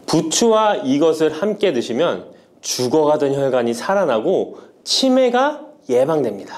부추와 이것을 함께 드시면 죽어가던 혈관이 살아나고 치매가 예방됩니다.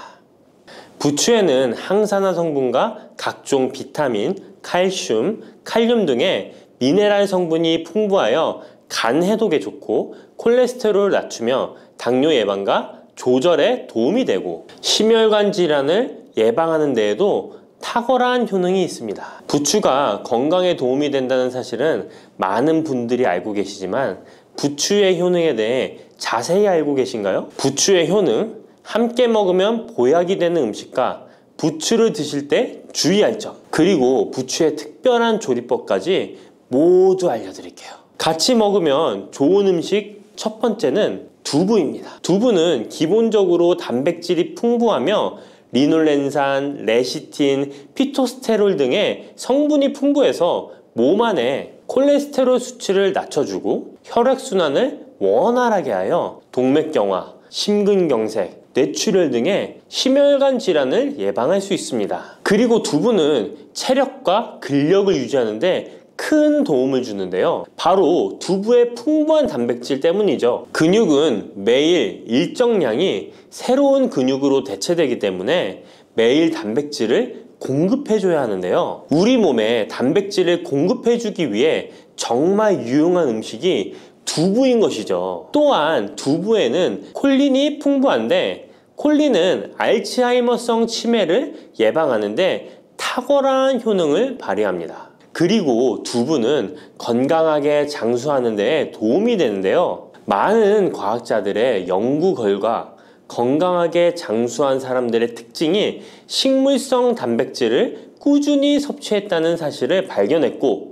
부추에는 항산화 성분과 각종 비타민, 칼슘, 칼륨 등의 미네랄 성분이 풍부하여 간 해독에 좋고 콜레스테롤을 낮추며 당뇨 예방과 조절에 도움이 되고 심혈관 질환을 예방하는 데에도 탁월한 효능이 있습니다. 부추가 건강에 도움이 된다는 사실은 많은 분들이 알고 계시지만 부추의 효능에 대해 자세히 알고 계신가요? 부추의 효능, 함께 먹으면 보약이 되는 음식과 부추를 드실 때 주의할 점, 그리고 부추의 특별한 조리법까지 모두 알려드릴게요. 같이 먹으면 좋은 음식 첫 번째는 두부입니다. 두부는 기본적으로 단백질이 풍부하며 리놀렌산, 레시틴, 피토스테롤 등의 성분이 풍부해서 몸 안에 콜레스테롤 수치를 낮춰주고 혈액순환을 원활하게 하여 동맥경화, 심근경색, 뇌출혈 등의 심혈관 질환을 예방할 수 있습니다. 그리고 두부는 체력과 근력을 유지하는데 큰 도움을 주는데요. 바로 두부의 풍부한 단백질 때문이죠. 근육은 매일 일정량이 새로운 근육으로 대체되기 때문에 매일 단백질을 공급해줘야 하는데요. 우리 몸에 단백질을 공급해주기 위해 정말 유용한 음식이 두부인 것이죠. 또한 두부에는 콜린이 풍부한데 콜린은 알츠하이머성 치매를 예방하는데 탁월한 효능을 발휘합니다. 그리고 두부는 건강하게 장수하는 데 도움이 되는데요. 많은 과학자들의 연구 결과 건강하게 장수한 사람들의 특징이 식물성 단백질을 꾸준히 섭취했다는 사실을 발견했고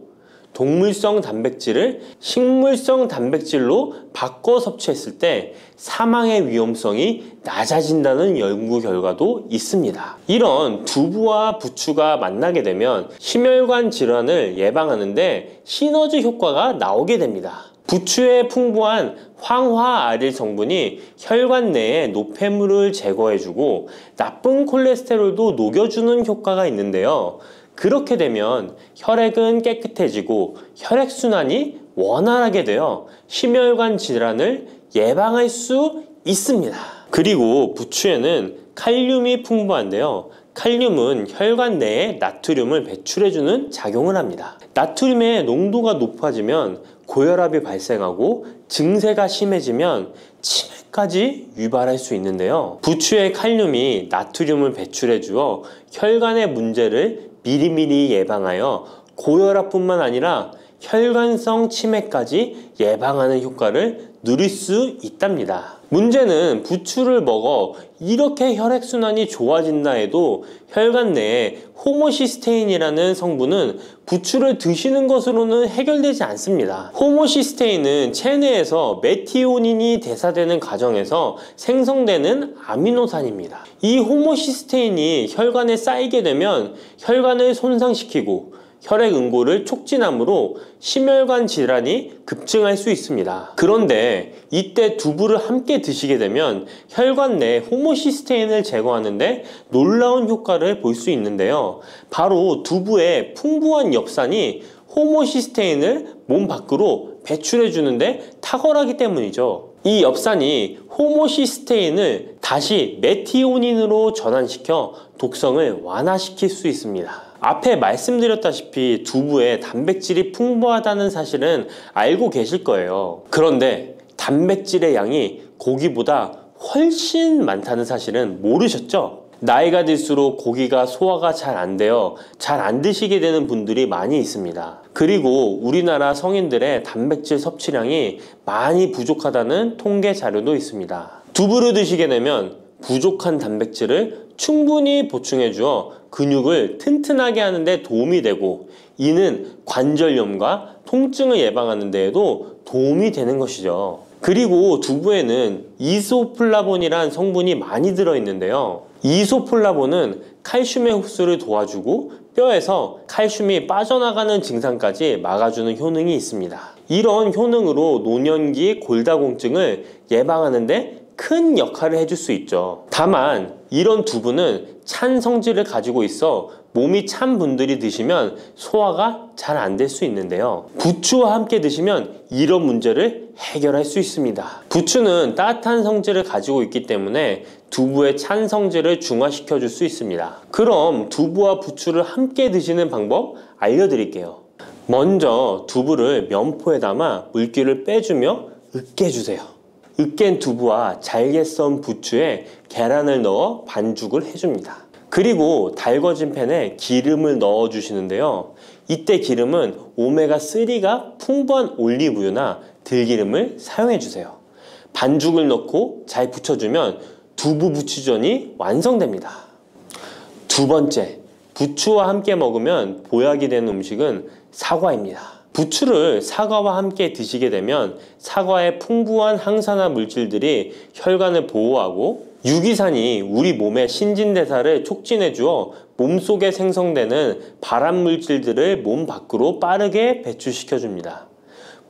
동물성 단백질을 식물성 단백질로 바꿔 섭취했을 때 사망의 위험성이 낮아진다는 연구 결과도 있습니다. 이런 두부와 부추가 만나게 되면 심혈관 질환을 예방하는데 시너지 효과가 나오게 됩니다. 부추의 풍부한 황화아릴 성분이 혈관 내의 노폐물을 제거해주고 나쁜 콜레스테롤도 녹여주는 효과가 있는데요. 그렇게 되면 혈액은 깨끗해지고 혈액순환이 원활하게 되어 심혈관 질환을 예방할 수 있습니다. 그리고 부추에는 칼륨이 풍부한데요. 칼륨은 혈관 내에 나트륨을 배출해주는 작용을 합니다. 나트륨의 농도가 높아지면 고혈압이 발생하고 증세가 심해지면 치매까지 유발할 수 있는데요. 부추의 칼륨이 나트륨을 배출해 주어 혈관의 문제를 미리미리 예방하여 고혈압뿐만 아니라 혈관성 치매까지 예방하는 효과를 누릴 수 있답니다. 문제는 부추를 먹어 이렇게 혈액순환이 좋아진다 해도 혈관 내에 호모시스테인이라는 성분은 부추를 드시는 것으로는 해결되지 않습니다. 호모시스테인은 체내에서 메티오닌이 대사되는 과정에서 생성되는 아미노산입니다. 이 호모시스테인이 혈관에 쌓이게 되면 혈관을 손상시키고 혈액 응고를 촉진하므로 심혈관 질환이 급증할 수 있습니다. 그런데 이때 두부를 함께 드시게 되면 혈관 내 호모시스테인을 제거하는데 놀라운 효과를 볼 수 있는데요. 바로 두부의 풍부한 엽산이 호모시스테인을 몸 밖으로 배출해 주는데 탁월하기 때문이죠. 이 엽산이 호모시스테인을 다시 메티오닌으로 전환시켜 독성을 완화시킬 수 있습니다. 앞에 말씀드렸다시피 두부에 단백질이 풍부하다는 사실은 알고 계실 거예요. 그런데 단백질의 양이 고기보다 훨씬 많다는 사실은 모르셨죠? 나이가 들수록 고기가 소화가 잘 안 되어 잘 안 드시게 되는 분들이 많이 있습니다. 그리고 우리나라 성인들의 단백질 섭취량이 많이 부족하다는 통계 자료도 있습니다. 두부를 드시게 되면 부족한 단백질을 충분히 보충해 주어 근육을 튼튼하게 하는 데 도움이 되고 이는 관절염과 통증을 예방하는 데에도 도움이 되는 것이죠. 그리고 두부에는 이소플라본이란 성분이 많이 들어있는데요. 이소플라본은 칼슘의 흡수를 도와주고 뼈에서 칼슘이 빠져나가는 증상까지 막아주는 효능이 있습니다. 이런 효능으로 노년기 골다공증을 예방하는 데 큰 역할을 해줄 수 있죠. 다만 이런 두부는 찬 성질을 가지고 있어 몸이 찬 분들이 드시면 소화가 잘 안 될 수 있는데요. 부추와 함께 드시면 이런 문제를 해결할 수 있습니다. 부추는 따뜻한 성질을 가지고 있기 때문에 두부의 찬 성질을 중화시켜 줄 수 있습니다. 그럼 두부와 부추를 함께 드시는 방법 알려드릴게요. 먼저 두부를 면포에 담아 물기를 빼주며 으깨주세요. 으깬 두부와 잘게 썬 부추에 계란을 넣어 반죽을 해줍니다. 그리고 달궈진 팬에 기름을 넣어 주시는데요. 이때 기름은 오메가3가 풍부한 올리브유나 들기름을 사용해 주세요. 반죽을 넣고 잘 부쳐주면 두부 부추전이 완성됩니다. 두 번째, 부추와 함께 먹으면 보약이 되는 음식은 사과입니다. 부추를 사과와 함께 드시게 되면 사과의 풍부한 항산화 물질들이 혈관을 보호하고 유기산이 우리 몸의 신진대사를 촉진해 주어 몸속에 생성되는 발암 물질들을 몸 밖으로 빠르게 배출시켜 줍니다.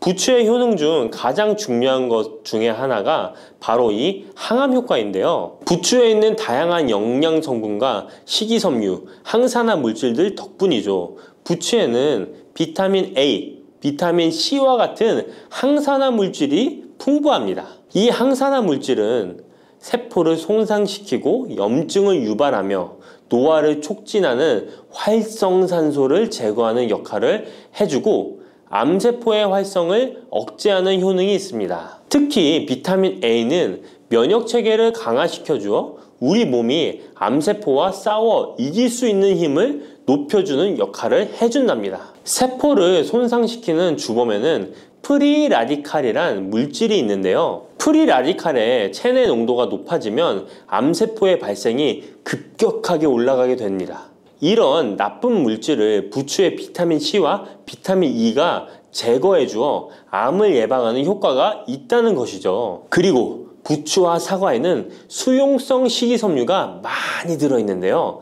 부추의 효능 중 가장 중요한 것 중에 하나가 바로 이 항암 효과인데요. 부추에 있는 다양한 영양 성분과 식이섬유, 항산화 물질들 덕분이죠. 부추에는 비타민 A, 비타민 C와 같은 항산화 물질이 풍부합니다. 이 항산화 물질은 세포를 손상시키고 염증을 유발하며 노화를 촉진하는 활성산소를 제거하는 역할을 해주고 암세포의 활성을 억제하는 효능이 있습니다. 특히 비타민 A는 면역체계를 강화시켜 주어 우리 몸이 암세포와 싸워 이길 수 있는 힘을 높여주는 역할을 해준답니다. 세포를 손상시키는 주범에는 프리라디칼이란 물질이 있는데요. 프리라디칼의 체내 농도가 높아지면 암세포의 발생이 급격하게 올라가게 됩니다. 이런 나쁜 물질을 부추의 비타민 C와 비타민 E가 제거해 주어 암을 예방하는 효과가 있다는 것이죠. 그리고 부추와 사과에는 수용성 식이섬유가 많이 들어있는데요.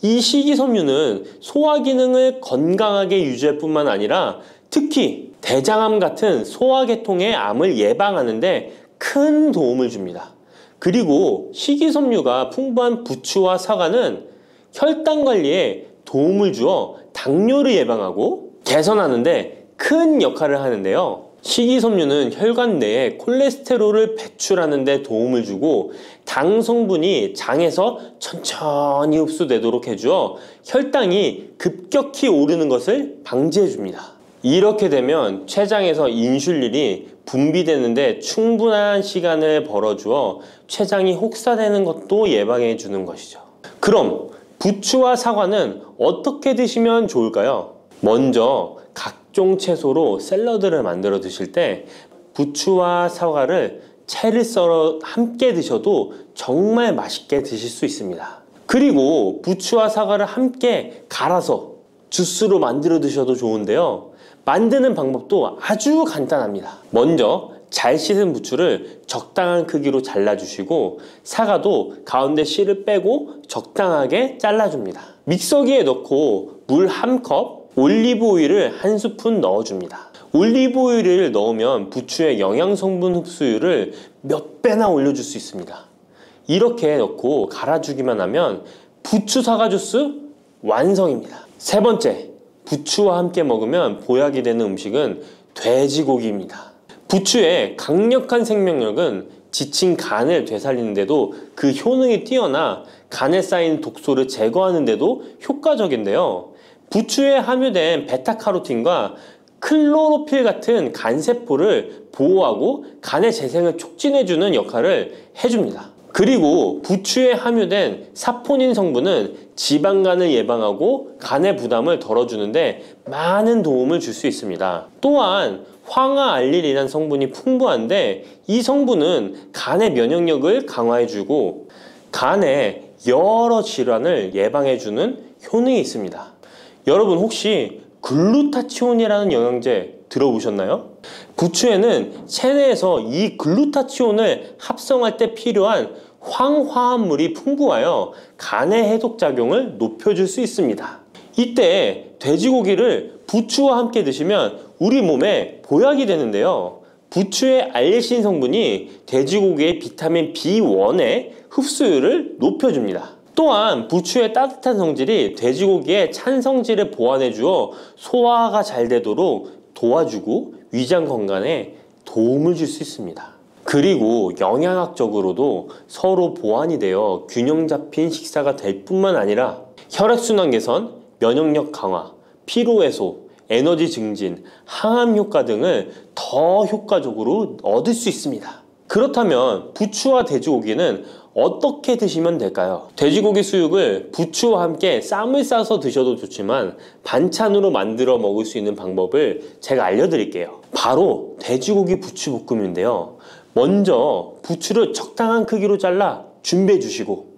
이 식이섬유는 소화 기능을 건강하게 유지할 뿐만 아니라 특히 대장암 같은 소화계통의 암을 예방하는 데 큰 도움을 줍니다. 그리고 식이섬유가 풍부한 부추와 사과는 혈당 관리에 도움을 주어 당뇨를 예방하고 개선하는 데 큰 역할을 하는데요. 식이섬유는 혈관 내에 콜레스테롤을 배출하는 데 도움을 주고 당 성분이 장에서 천천히 흡수되도록 해주어 혈당이 급격히 오르는 것을 방지해 줍니다. 이렇게 되면 췌장에서 인슐린이 분비되는데 충분한 시간을 벌어주어 췌장이 혹사되는 것도 예방해 주는 것이죠. 그럼 부추와 사과는 어떻게 드시면 좋을까요? 먼저 각종 채소로 샐러드를 만들어 드실 때 부추와 사과를 채를 썰어 함께 드셔도 정말 맛있게 드실 수 있습니다. 그리고 부추와 사과를 함께 갈아서 주스로 만들어 드셔도 좋은데요. 만드는 방법도 아주 간단합니다. 먼저 잘 씻은 부추를 적당한 크기로 잘라주시고 사과도 가운데 씨를 빼고 적당하게 잘라줍니다. 믹서기에 넣고 물 1컵, 올리브 오일을 1스푼 넣어줍니다. 올리브 오일을 넣으면 부추의 영양성분 흡수율을 몇 배나 올려줄 수 있습니다. 이렇게 넣고 갈아주기만 하면 부추 사과 주스 완성입니다. 세 번째, 부추와 함께 먹으면 보약이 되는 음식은 돼지고기입니다. 부추의 강력한 생명력은 지친 간을 되살리는데도 그 효능이 뛰어나 간에 쌓인 독소를 제거하는데도 효과적인데요. 부추에 함유된 베타카로틴과 클로로필 같은 간세포를 보호하고 간의 재생을 촉진해주는 역할을 해줍니다. 그리고 부추에 함유된 사포닌 성분은 지방간을 예방하고 간의 부담을 덜어주는데 많은 도움을 줄 수 있습니다. 또한 황화알릴이라는 성분이 풍부한데 이 성분은 간의 면역력을 강화해주고 간의 여러 질환을 예방해주는 효능이 있습니다. 여러분 혹시 글루타치온이라는 영양제 들어보셨나요? 부추에는 체내에서 이 글루타치온을 합성할 때 필요한 황화합물이 풍부하여 간의 해독작용을 높여줄 수 있습니다. 이때 돼지고기를 부추와 함께 드시면 우리 몸에 보약이 되는데요. 부추의 알레신 성분이 돼지고기의 비타민 B1의 흡수율을 높여줍니다. 또한 부추의 따뜻한 성질이 돼지고기의 찬 성질을 보완해 주어 소화가 잘 되도록 도와주고 위장 건강에 도움을 줄 수 있습니다. 그리고 영양학적으로도 서로 보완이 되어 균형 잡힌 식사가 될 뿐만 아니라 혈액순환 개선, 면역력 강화, 피로 해소, 에너지 증진, 항암 효과 등을 더 효과적으로 얻을 수 있습니다. 그렇다면 부추와 돼지고기는 어떻게 드시면 될까요? 돼지고기 수육을 부추와 함께 쌈을 싸서 드셔도 좋지만 반찬으로 만들어 먹을 수 있는 방법을 제가 알려드릴게요. 바로 돼지고기 부추볶음인데요. 먼저 부추를 적당한 크기로 잘라 준비해 주시고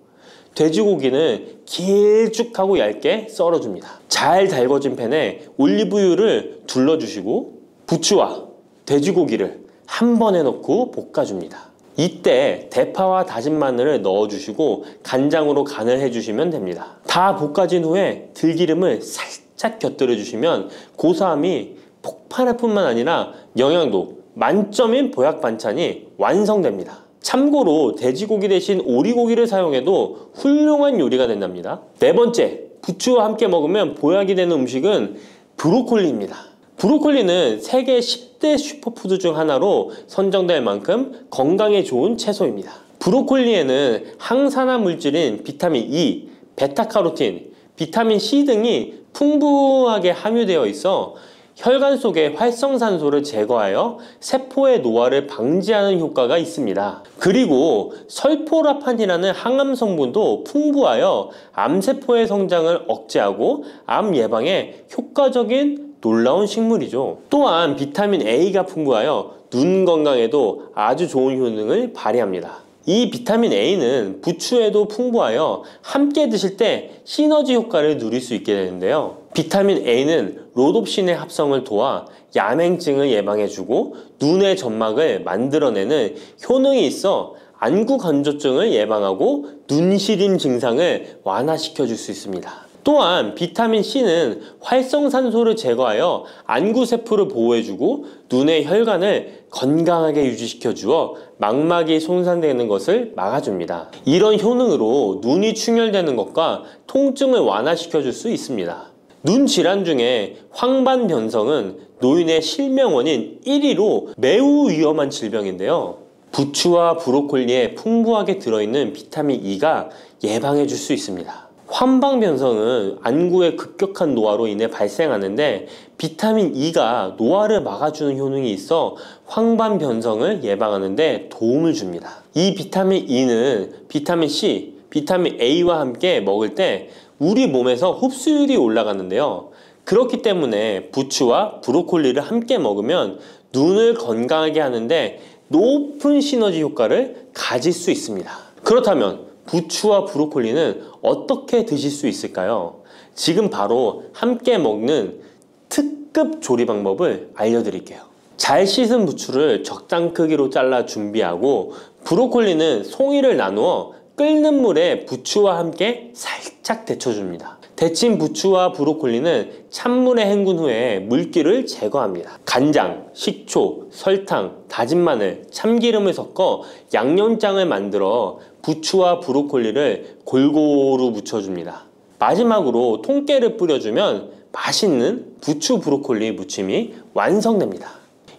돼지고기는 길쭉하고 얇게 썰어줍니다. 잘 달궈진 팬에 올리브유를 둘러주시고 부추와 돼지고기를 한 번에 넣고 볶아줍니다. 이때 대파와 다진 마늘을 넣어주시고 간장으로 간을 해주시면 됩니다. 다 볶아진 후에 들기름을 살짝 곁들여 주시면 고소함이 폭발할 뿐만 아니라 영양도 만점인 보약 반찬이 완성됩니다. 참고로 돼지고기 대신 오리고기를 사용해도 훌륭한 요리가 된답니다. 네 번째, 부추와 함께 먹으면 보약이 되는 음식은 브로콜리입니다. 브로콜리는 세계 10대 슈퍼푸드 중 하나로 선정될 만큼 건강에 좋은 채소입니다. 브로콜리에는 항산화 물질인 비타민 E, 베타카로틴, 비타민 C 등이 풍부하게 함유되어 있어 혈관 속의 활성산소를 제거하여 세포의 노화를 방지하는 효과가 있습니다. 그리고 설포라판이라는 항암 성분도 풍부하여 암세포의 성장을 억제하고 암 예방에 효과적인 놀라운 식물이죠. 또한 비타민 A가 풍부하여 눈 건강에도 아주 좋은 효능을 발휘합니다. 이 비타민 A는 부추에도 풍부하여 함께 드실 때 시너지 효과를 누릴 수 있게 되는데요. 비타민 A는 로놉신의 합성을 도와 야맹증을 예방해주고 눈의 점막을 만들어내는 효능이 있어 안구 건조증을 예방하고 눈시림 증상을 완화시켜 줄 수 있습니다. 또한 비타민 C는 활성산소를 제거하여 안구세포를 보호해주고 눈의 혈관을 건강하게 유지시켜 주어 망막이 손상되는 것을 막아줍니다. 이런 효능으로 눈이 충혈되는 것과 통증을 완화시켜 줄 수 있습니다. 눈 질환 중에 황반변성은 노인의 실명원인 1위로 매우 위험한 질병인데요. 부추와 브로콜리에 풍부하게 들어있는 비타민 E가 예방해 줄 수 있습니다. 황반변성은 안구의 급격한 노화로 인해 발생하는데 비타민 E가 노화를 막아주는 효능이 있어 황반변성을 예방하는 데 도움을 줍니다. 이 비타민 E는 비타민 C, 비타민 A와 함께 먹을 때 우리 몸에서 흡수율이 올라가는데요. 그렇기 때문에 부추와 브로콜리를 함께 먹으면 눈을 건강하게 하는데 높은 시너지 효과를 가질 수 있습니다. 그렇다면 부추와 브로콜리는 어떻게 드실 수 있을까요? 지금 바로 함께 먹는 특급 조리 방법을 알려드릴게요. 잘 씻은 부추를 적당 크기로 잘라 준비하고 브로콜리는 송이를 나누어 끓는 물에 부추와 함께 살짝 데쳐줍니다. 데친 부추와 브로콜리는 찬물에 헹군 후에 물기를 제거합니다. 간장, 식초, 설탕, 다진 마늘, 참기름을 섞어 양념장을 만들어 부추와 브로콜리를 골고루 묻혀줍니다. 마지막으로 통깨를 뿌려주면 맛있는 부추 브로콜리 무침이 완성됩니다.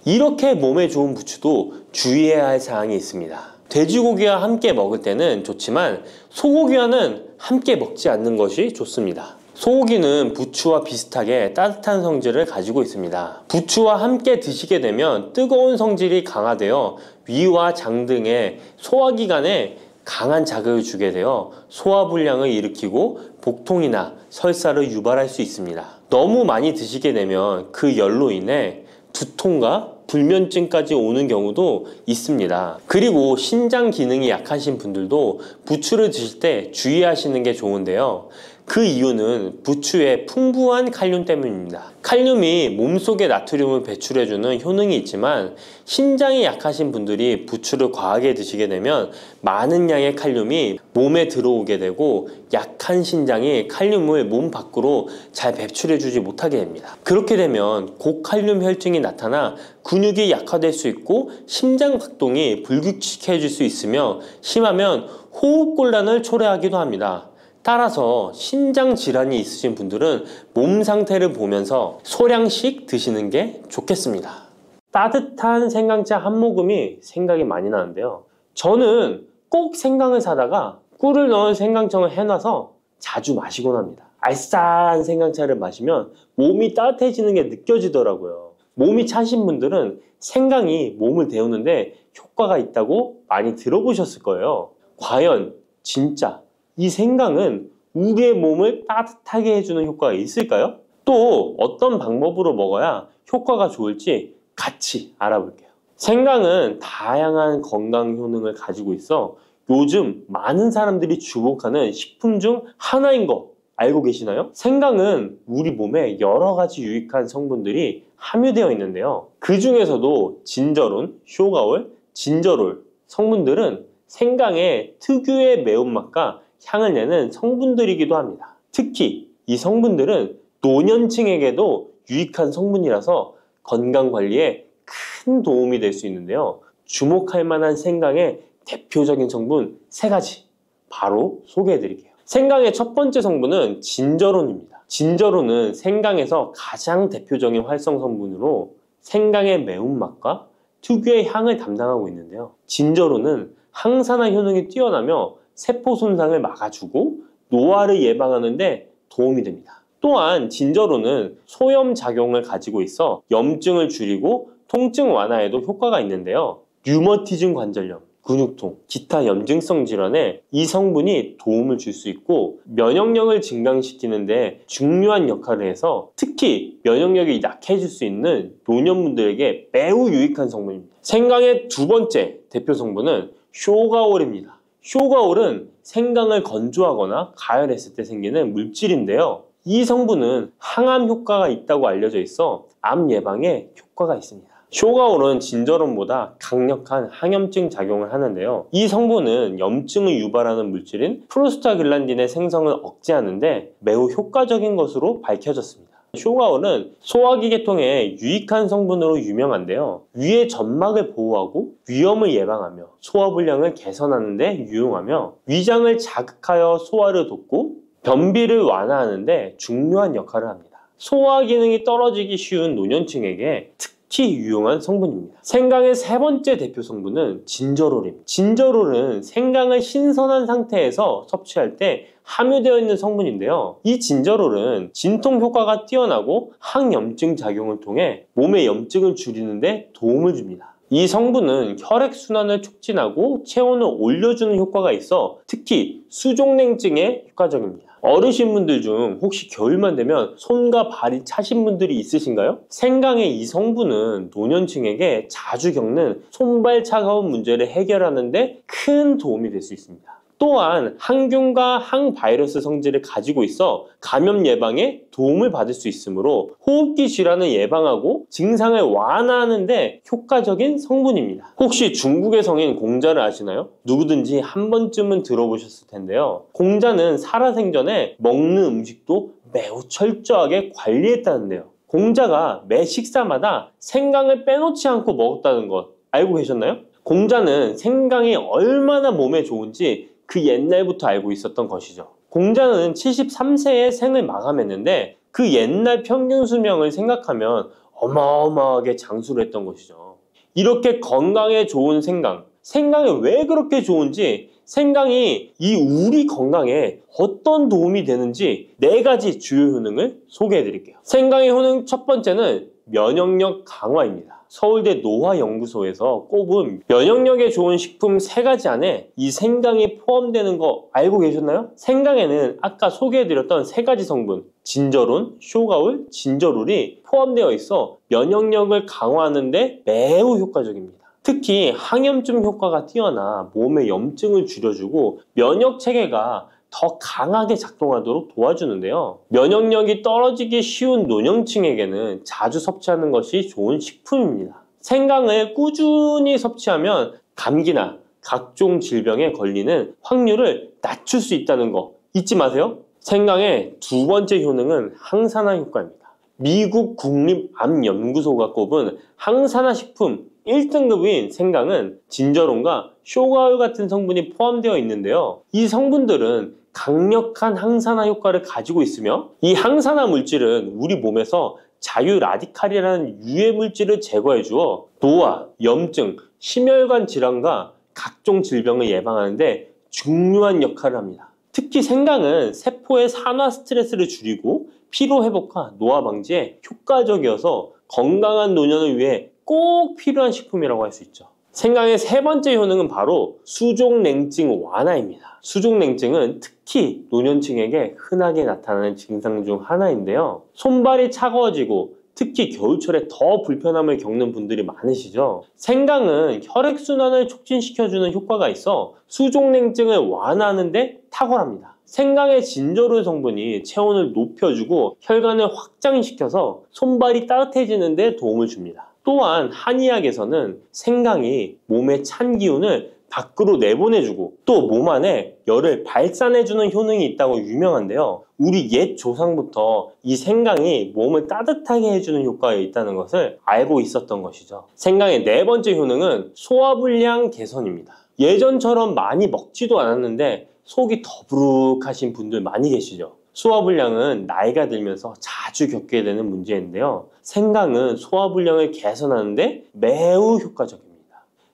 이렇게 몸에 좋은 부추도 주의해야 할 사항이 있습니다. 돼지고기와 함께 먹을 때는 좋지만 소고기와는 함께 먹지 않는 것이 좋습니다. 소고기는 부추와 비슷하게 따뜻한 성질을 가지고 있습니다. 부추와 함께 드시게 되면 뜨거운 성질이 강화되어 위와 장 등의 소화기관에 강한 자극을 주게 되어 소화불량을 일으키고 복통이나 설사를 유발할 수 있습니다. 너무 많이 드시게 되면 그 열로 인해 두통과 불면증까지 오는 경우도 있습니다. 그리고 신장 기능이 약하신 분들도 부추를 드실 때 주의하시는 게 좋은데요. 그 이유는 부추의 풍부한 칼륨 때문입니다. 칼륨이 몸속에 나트륨을 배출해주는 효능이 있지만 신장이 약하신 분들이 부추를 과하게 드시게 되면 많은 양의 칼륨이 몸에 들어오게 되고 약한 신장이 칼륨을 몸 밖으로 잘 배출해주지 못하게 됩니다. 그렇게 되면 고칼륨 혈증이 나타나 근육이 약화될 수 있고 심장 박동이 불규칙해질 수 있으며 심하면 호흡곤란을 초래하기도 합니다. 따라서 신장 질환이 있으신 분들은 몸 상태를 보면서 소량씩 드시는 게 좋겠습니다. 따뜻한 생강차 한 모금이 생각이 많이 나는데요. 저는 꼭 생강을 사다가 꿀을 넣은 생강청을 해놔서 자주 마시곤 합니다. 알싸한 생강차를 마시면 몸이 따뜻해지는 게 느껴지더라고요. 몸이 차신 분들은 생강이 몸을 데우는데 효과가 있다고 많이 들어보셨을 거예요. 과연 진짜 이 생강은 우리의 몸을 따뜻하게 해주는 효과가 있을까요? 또 어떤 방법으로 먹어야 효과가 좋을지 같이 알아볼게요. 생강은 다양한 건강 효능을 가지고 있어 요즘 많은 사람들이 주목하는 식품 중 하나인 거 알고 계시나요? 생강은 우리 몸에 여러 가지 유익한 성분들이 함유되어 있는데요. 그 중에서도 진저론, 쇼가올, 진저롤 성분들은 생강의 특유의 매운맛과 향을 내는 성분들이기도 합니다. 특히 이 성분들은 노년층에게도 유익한 성분이라서 건강관리에 큰 도움이 될 수 있는데요. 주목할 만한 생강의 대표적인 성분 3가지 바로 소개해 드릴게요. 생강의 첫 번째 성분은 진저론입니다. 진저론은 생강에서 가장 대표적인 활성 성분으로 생강의 매운맛과 특유의 향을 담당하고 있는데요. 진저론은 항산화 효능이 뛰어나며 세포 손상을 막아주고 노화를 예방하는 데 도움이 됩니다. 또한 진저론은 소염 작용을 가지고 있어 염증을 줄이고 통증 완화에도 효과가 있는데요. 류머티즘 관절염, 근육통, 기타 염증성 질환에 이 성분이 도움을 줄 수 있고 면역력을 증강시키는 데 중요한 역할을 해서 특히 면역력이 약해질 수 있는 노년분들에게 매우 유익한 성분입니다. 생강의 두 번째 대표 성분은 쇼가올입니다. 쇼가올은 생강을 건조하거나 가열했을 때 생기는 물질인데요. 이 성분은 항암 효과가 있다고 알려져 있어 암 예방에 효과가 있습니다. 쇼가올은 진저론보다 강력한 항염증 작용을 하는데요. 이 성분은 염증을 유발하는 물질인 프로스타글란딘의 생성을 억제하는데 매우 효과적인 것으로 밝혀졌습니다. 쇼가올은 소화기 계통의 유익한 성분으로 유명한데요. 위의 점막을 보호하고 위염을 예방하며 소화불량을 개선하는 데 유용하며 위장을 자극하여 소화를 돕고 변비를 완화하는 데 중요한 역할을 합니다. 소화 기능이 떨어지기 쉬운 노년층에게 특히 유용한 성분입니다. 생강의 세 번째 대표 성분은 진저롤입니다. 진저롤은 생강을 신선한 상태에서 섭취할 때 함유되어 있는 성분인데요. 이 진저롤은 진통 효과가 뛰어나고 항염증 작용을 통해 몸의 염증을 줄이는 데 도움을 줍니다. 이 성분은 혈액순환을 촉진하고 체온을 올려주는 효과가 있어 특히 수족냉증에 효과적입니다. 어르신분들 중 혹시 겨울만 되면 손과 발이 차신 분들이 있으신가요? 생강의 이 성분은 노년층에게 자주 겪는 손발 차가운 문제를 해결하는 데 큰 도움이 될 수 있습니다. 또한 항균과 항바이러스 성질을 가지고 있어 감염 예방에 도움을 받을 수 있으므로 호흡기 질환을 예방하고 증상을 완화하는 데 효과적인 성분입니다. 혹시 중국의 성인 공자를 아시나요? 누구든지 한 번쯤은 들어보셨을 텐데요. 공자는 살아생전에 먹는 음식도 매우 철저하게 관리했다는데요. 공자가 매 식사마다 생강을 빼놓지 않고 먹었다는 것 알고 계셨나요? 공자는 생강이 얼마나 몸에 좋은지 그 옛날부터 알고 있었던 것이죠. 공자는 73세에 생을 마감했는데 그 옛날 평균 수명을 생각하면 어마어마하게 장수를 했던 것이죠. 이렇게 건강에 좋은 생강, 생강이 왜 그렇게 좋은지, 생강이 이 우리 건강에 어떤 도움이 되는지 4가지 주요 효능을 소개해 드릴게요. 생강의 효능 첫 번째는 면역력 강화입니다. 서울대 노화연구소에서 꼽은 면역력에 좋은 식품 3가지 안에 이 생강이 포함되는 거 알고 계셨나요? 생강에는 아까 소개해드렸던 3가지 성분 진저론, 쇼가올, 진저롤이 포함되어 있어 면역력을 강화하는 데 매우 효과적입니다. 특히 항염증 효과가 뛰어나 몸의 염증을 줄여주고 면역체계가 더 강하게 작동하도록 도와주는데요. 면역력이 떨어지기 쉬운 노년층에게는 자주 섭취하는 것이 좋은 식품입니다. 생강을 꾸준히 섭취하면 감기나 각종 질병에 걸리는 확률을 낮출 수 있다는 거 잊지 마세요. 생강의 두 번째 효능은 항산화 효과입니다. 미국 국립암연구소가 꼽은 항산화 식품 1등급인 생강은 진저론과 쇼가올 같은 성분이 포함되어 있는데요. 이 성분들은 강력한 항산화 효과를 가지고 있으며 이 항산화 물질은 우리 몸에서 자유 라디칼이라는 유해 물질을 제거해 주어 노화, 염증, 심혈관 질환과 각종 질병을 예방하는데 중요한 역할을 합니다. 특히 생강은 세포의 산화 스트레스를 줄이고 피로 회복과 노화 방지에 효과적이어서 건강한 노년을 위해 꼭 필요한 식품이라고 할 수 있죠. 생강의 세 번째 효능은 바로 수족냉증 완화입니다. 수족냉증은 특히 노년층에게 흔하게 나타나는 증상 중 하나인데요. 손발이 차가워지고 특히 겨울철에 더 불편함을 겪는 분들이 많으시죠. 생강은 혈액순환을 촉진시켜주는 효과가 있어 수족냉증을 완화하는 데 탁월합니다. 생강의 진저롤 성분이 체온을 높여주고 혈관을 확장시켜서 손발이 따뜻해지는 데 도움을 줍니다. 또한 한의학에서는 생강이 몸의 찬 기운을 밖으로 내보내주고 또 몸 안에 열을 발산해주는 효능이 있다고 유명한데요. 우리 옛 조상부터 이 생강이 몸을 따뜻하게 해주는 효과가 있다는 것을 알고 있었던 것이죠. 생강의 네 번째 효능은 소화불량 개선입니다. 예전처럼 많이 먹지도 않았는데 속이 더부룩하신 분들 많이 계시죠. 소화불량은 나이가 들면서 자주 겪게 되는 문제인데요. 생강은 소화불량을 개선하는데 매우 효과적입니다.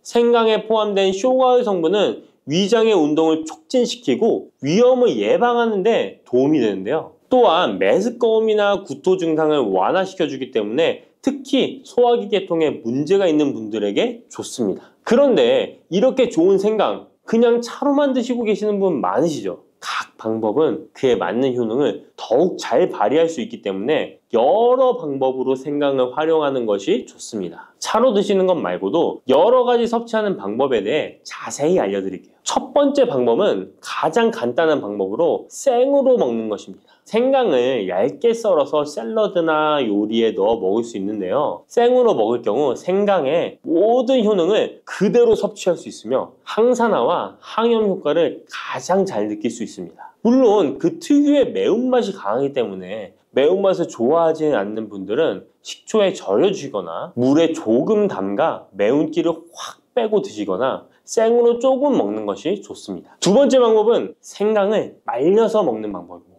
생강에 포함된 쇼가올 성분은 위장의 운동을 촉진시키고 위염을 예방하는 데 도움이 되는데요. 또한 메스꺼움이나 구토 증상을 완화시켜주기 때문에 특히 소화기 계통에 문제가 있는 분들에게 좋습니다. 그런데 이렇게 좋은 생강 그냥 차로만 드시고 계시는 분 많으시죠? 각 방법은 그에 맞는 효능을 더욱 잘 발휘할 수 있기 때문에 여러 방법으로 생강을 활용하는 것이 좋습니다. 차로 드시는 것 말고도 여러 가지 섭취하는 방법에 대해 자세히 알려드릴게요. 첫 번째 방법은 가장 간단한 방법으로 생으로 먹는 것입니다. 생강을 얇게 썰어서 샐러드나 요리에 넣어 먹을 수 있는데요. 생으로 먹을 경우 생강의 모든 효능을 그대로 섭취할 수 있으며 항산화와 항염 효과를 가장 잘 느낄 수 있습니다. 물론 그 특유의 매운맛이 강하기 때문에 매운맛을 좋아하지 않는 분들은 식초에 절여주시거나 물에 조금 담가 매운기를 확 빼고 드시거나 생으로 조금 먹는 것이 좋습니다. 두 번째 방법은 생강을 말려서 먹는 방법입니다.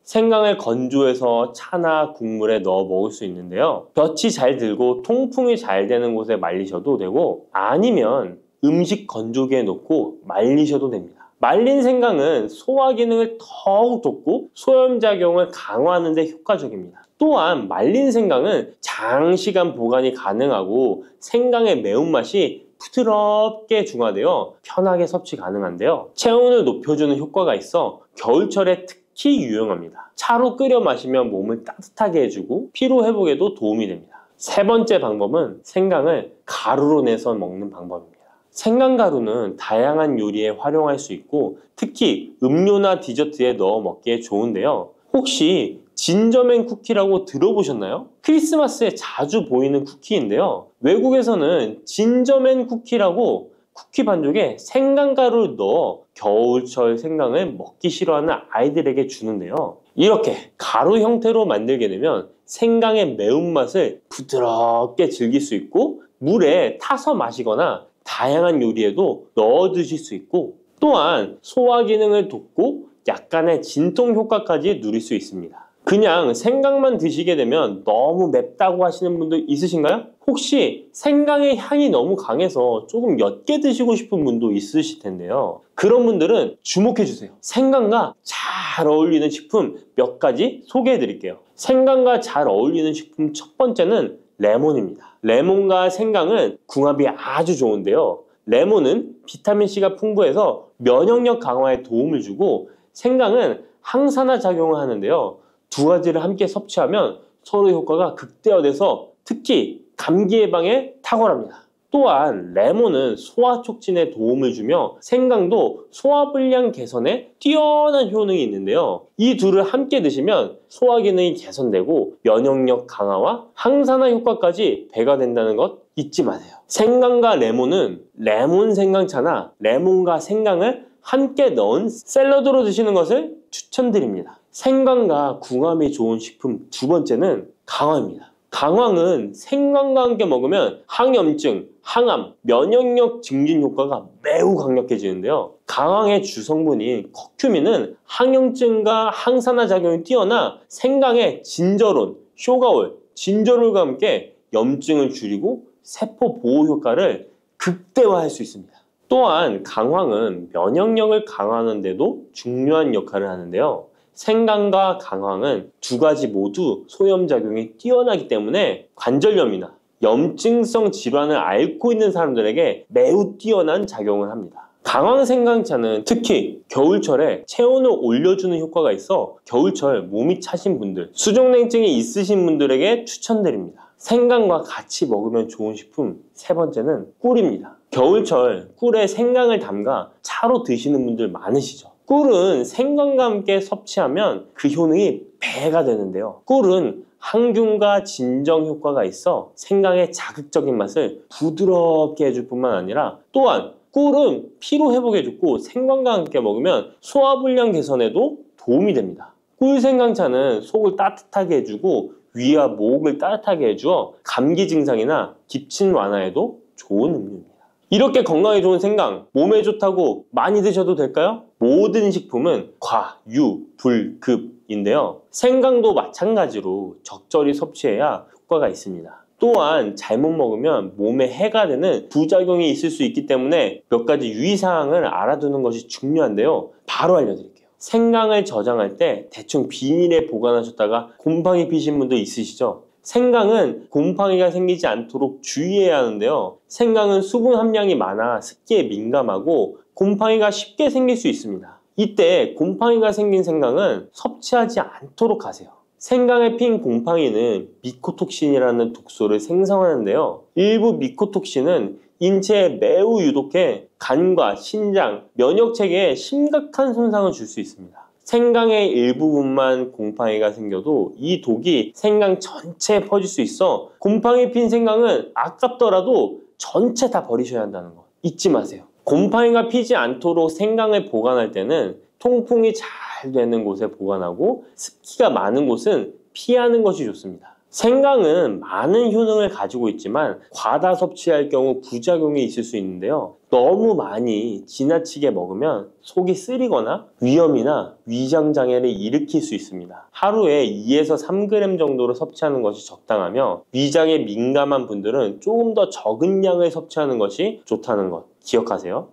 생강을 건조해서 차나 국물에 넣어 먹을 수 있는데요. 볕이 잘 들고 통풍이 잘 되는 곳에 말리셔도 되고 아니면 음식 건조기에 넣고 말리셔도 됩니다. 말린 생강은 소화 기능을 더욱 돋고 소염작용을 강화하는 데 효과적입니다. 또한 말린 생강은 장시간 보관이 가능하고 생강의 매운맛이 부드럽게 중화되어 편하게 섭취 가능한데요. 체온을 높여주는 효과가 있어 겨울철에 특히 유용합니다. 차로 끓여 마시면 몸을 따뜻하게 해주고 피로 회복에도 도움이 됩니다. 세 번째 방법은 생강을 가루로 내서 먹는 방법입니다. 생강가루는 다양한 요리에 활용할 수 있고 특히 음료나 디저트에 넣어 먹기에 좋은데요. 혹시 진저맨 쿠키라고 들어보셨나요? 크리스마스에 자주 보이는 쿠키인데요. 외국에서는 진저맨 쿠키라고 쿠키 반죽에 생강가루를 넣어 겨울철 생강을 먹기 싫어하는 아이들에게 주는데요. 이렇게 가루 형태로 만들게 되면 생강의 매운맛을 부드럽게 즐길 수 있고 물에 타서 마시거나 다양한 요리에도 넣어 드실 수 있고 또한 소화 기능을 돕고 약간의 진통 효과까지 누릴 수 있습니다. 그냥 생강만 드시게 되면 너무 맵다고 하시는 분들 있으신가요? 혹시 생강의 향이 너무 강해서 조금 옅게 드시고 싶은 분도 있으실 텐데요. 그런 분들은 주목해 주세요. 생강과 잘 어울리는 식품 몇 가지 소개해 드릴게요. 생강과 잘 어울리는 식품 첫 번째는 레몬입니다. 레몬과 생강은 궁합이 아주 좋은데요. 레몬은 비타민C가 풍부해서 면역력 강화에 도움을 주고 생강은 항산화 작용을 하는데요. 두 가지를 함께 섭취하면 서로 효과가 극대화돼서 특히 감기 예방에 탁월합니다. 또한 레몬은 소화 촉진에 도움을 주며 생강도 소화불량 개선에 뛰어난 효능이 있는데요. 이 둘을 함께 드시면 소화 기능이 개선되고 면역력 강화와 항산화 효과까지 배가 된다는 것 잊지 마세요. 생강과 레몬은 레몬 생강차나 레몬과 생강을 함께 넣은 샐러드로 드시는 것을 추천드립니다. 생강과 궁합이 좋은 식품 두 번째는 강화입니다. 강황은 생강과 함께 먹으면 항염증, 항암, 면역력 증진 효과가 매우 강력해지는데요. 강황의 주성분인 커큐민은 항염증과 항산화 작용이 뛰어나 생강의 진저론, 쇼가올, 진저롤과 함께 염증을 줄이고 세포 보호 효과를 극대화할 수 있습니다. 또한 강황은 면역력을 강화하는 데도 중요한 역할을 하는데요. 생강과 강황은 두 가지 모두 소염작용이 뛰어나기 때문에 관절염이나 염증성 질환을 앓고 있는 사람들에게 매우 뛰어난 작용을 합니다. 강황 생강차는 특히 겨울철에 체온을 올려주는 효과가 있어 겨울철 몸이 차신 분들, 수족냉증이 있으신 분들에게 추천드립니다. 생강과 같이 먹으면 좋은 식품 세 번째는 꿀입니다. 겨울철 꿀에 생강을 담가 차로 드시는 분들 많으시죠. 꿀은 생강과 함께 섭취하면 그 효능이 배가 되는데요. 꿀은 항균과 진정 효과가 있어 생강의 자극적인 맛을 부드럽게 해줄 뿐만 아니라 또한 꿀은 피로 회복에 좋고 생강과 함께 먹으면 소화불량 개선에도 도움이 됩니다. 꿀 생강차는 속을 따뜻하게 해주고 위와 목을 따뜻하게 해주어 감기 증상이나 기침 완화에도 좋은 음료입니다. 이렇게 건강에 좋은 생강, 몸에 좋다고 많이 드셔도 될까요? 모든 식품은 과, 유, 불, 급인데요. 생강도 마찬가지로 적절히 섭취해야 효과가 있습니다. 또한 잘못 먹으면 몸에 해가 되는 부작용이 있을 수 있기 때문에 몇 가지 유의사항을 알아두는 것이 중요한데요. 바로 알려드릴게요. 생강을 저장할 때 대충 비닐에 보관하셨다가 곰팡이 피신 분도 있으시죠? 생강은 곰팡이가 생기지 않도록 주의해야 하는데요. 생강은 수분 함량이 많아 습기에 민감하고 곰팡이가 쉽게 생길 수 있습니다. 이때 곰팡이가 생긴 생강은 섭취하지 않도록 하세요. 생강에 핀 곰팡이는 미코톡신이라는 독소를 생성하는데요. 일부 미코톡신은 인체에 매우 유독해 간과 신장, 면역체계에 심각한 손상을 줄 수 있습니다. 생강의 일부분만 곰팡이가 생겨도 이 독이 생강 전체에 퍼질 수 있어 곰팡이 핀 생강은 아깝더라도 전체 다 버리셔야 한다는 거 잊지 마세요. 곰팡이가 피지 않도록 생강을 보관할 때는 통풍이 잘 되는 곳에 보관하고 습기가 많은 곳은 피하는 것이 좋습니다. 생강은 많은 효능을 가지고 있지만 과다 섭취할 경우 부작용이 있을 수 있는데요. 너무 많이 지나치게 먹으면 속이 쓰리거나 위염이나 위장장애를 일으킬 수 있습니다. 하루에 2에서 3g 정도로 섭취하는 것이 적당하며 위장에 민감한 분들은 조금 더 적은 양을 섭취하는 것이 좋다는 것 기억하세요.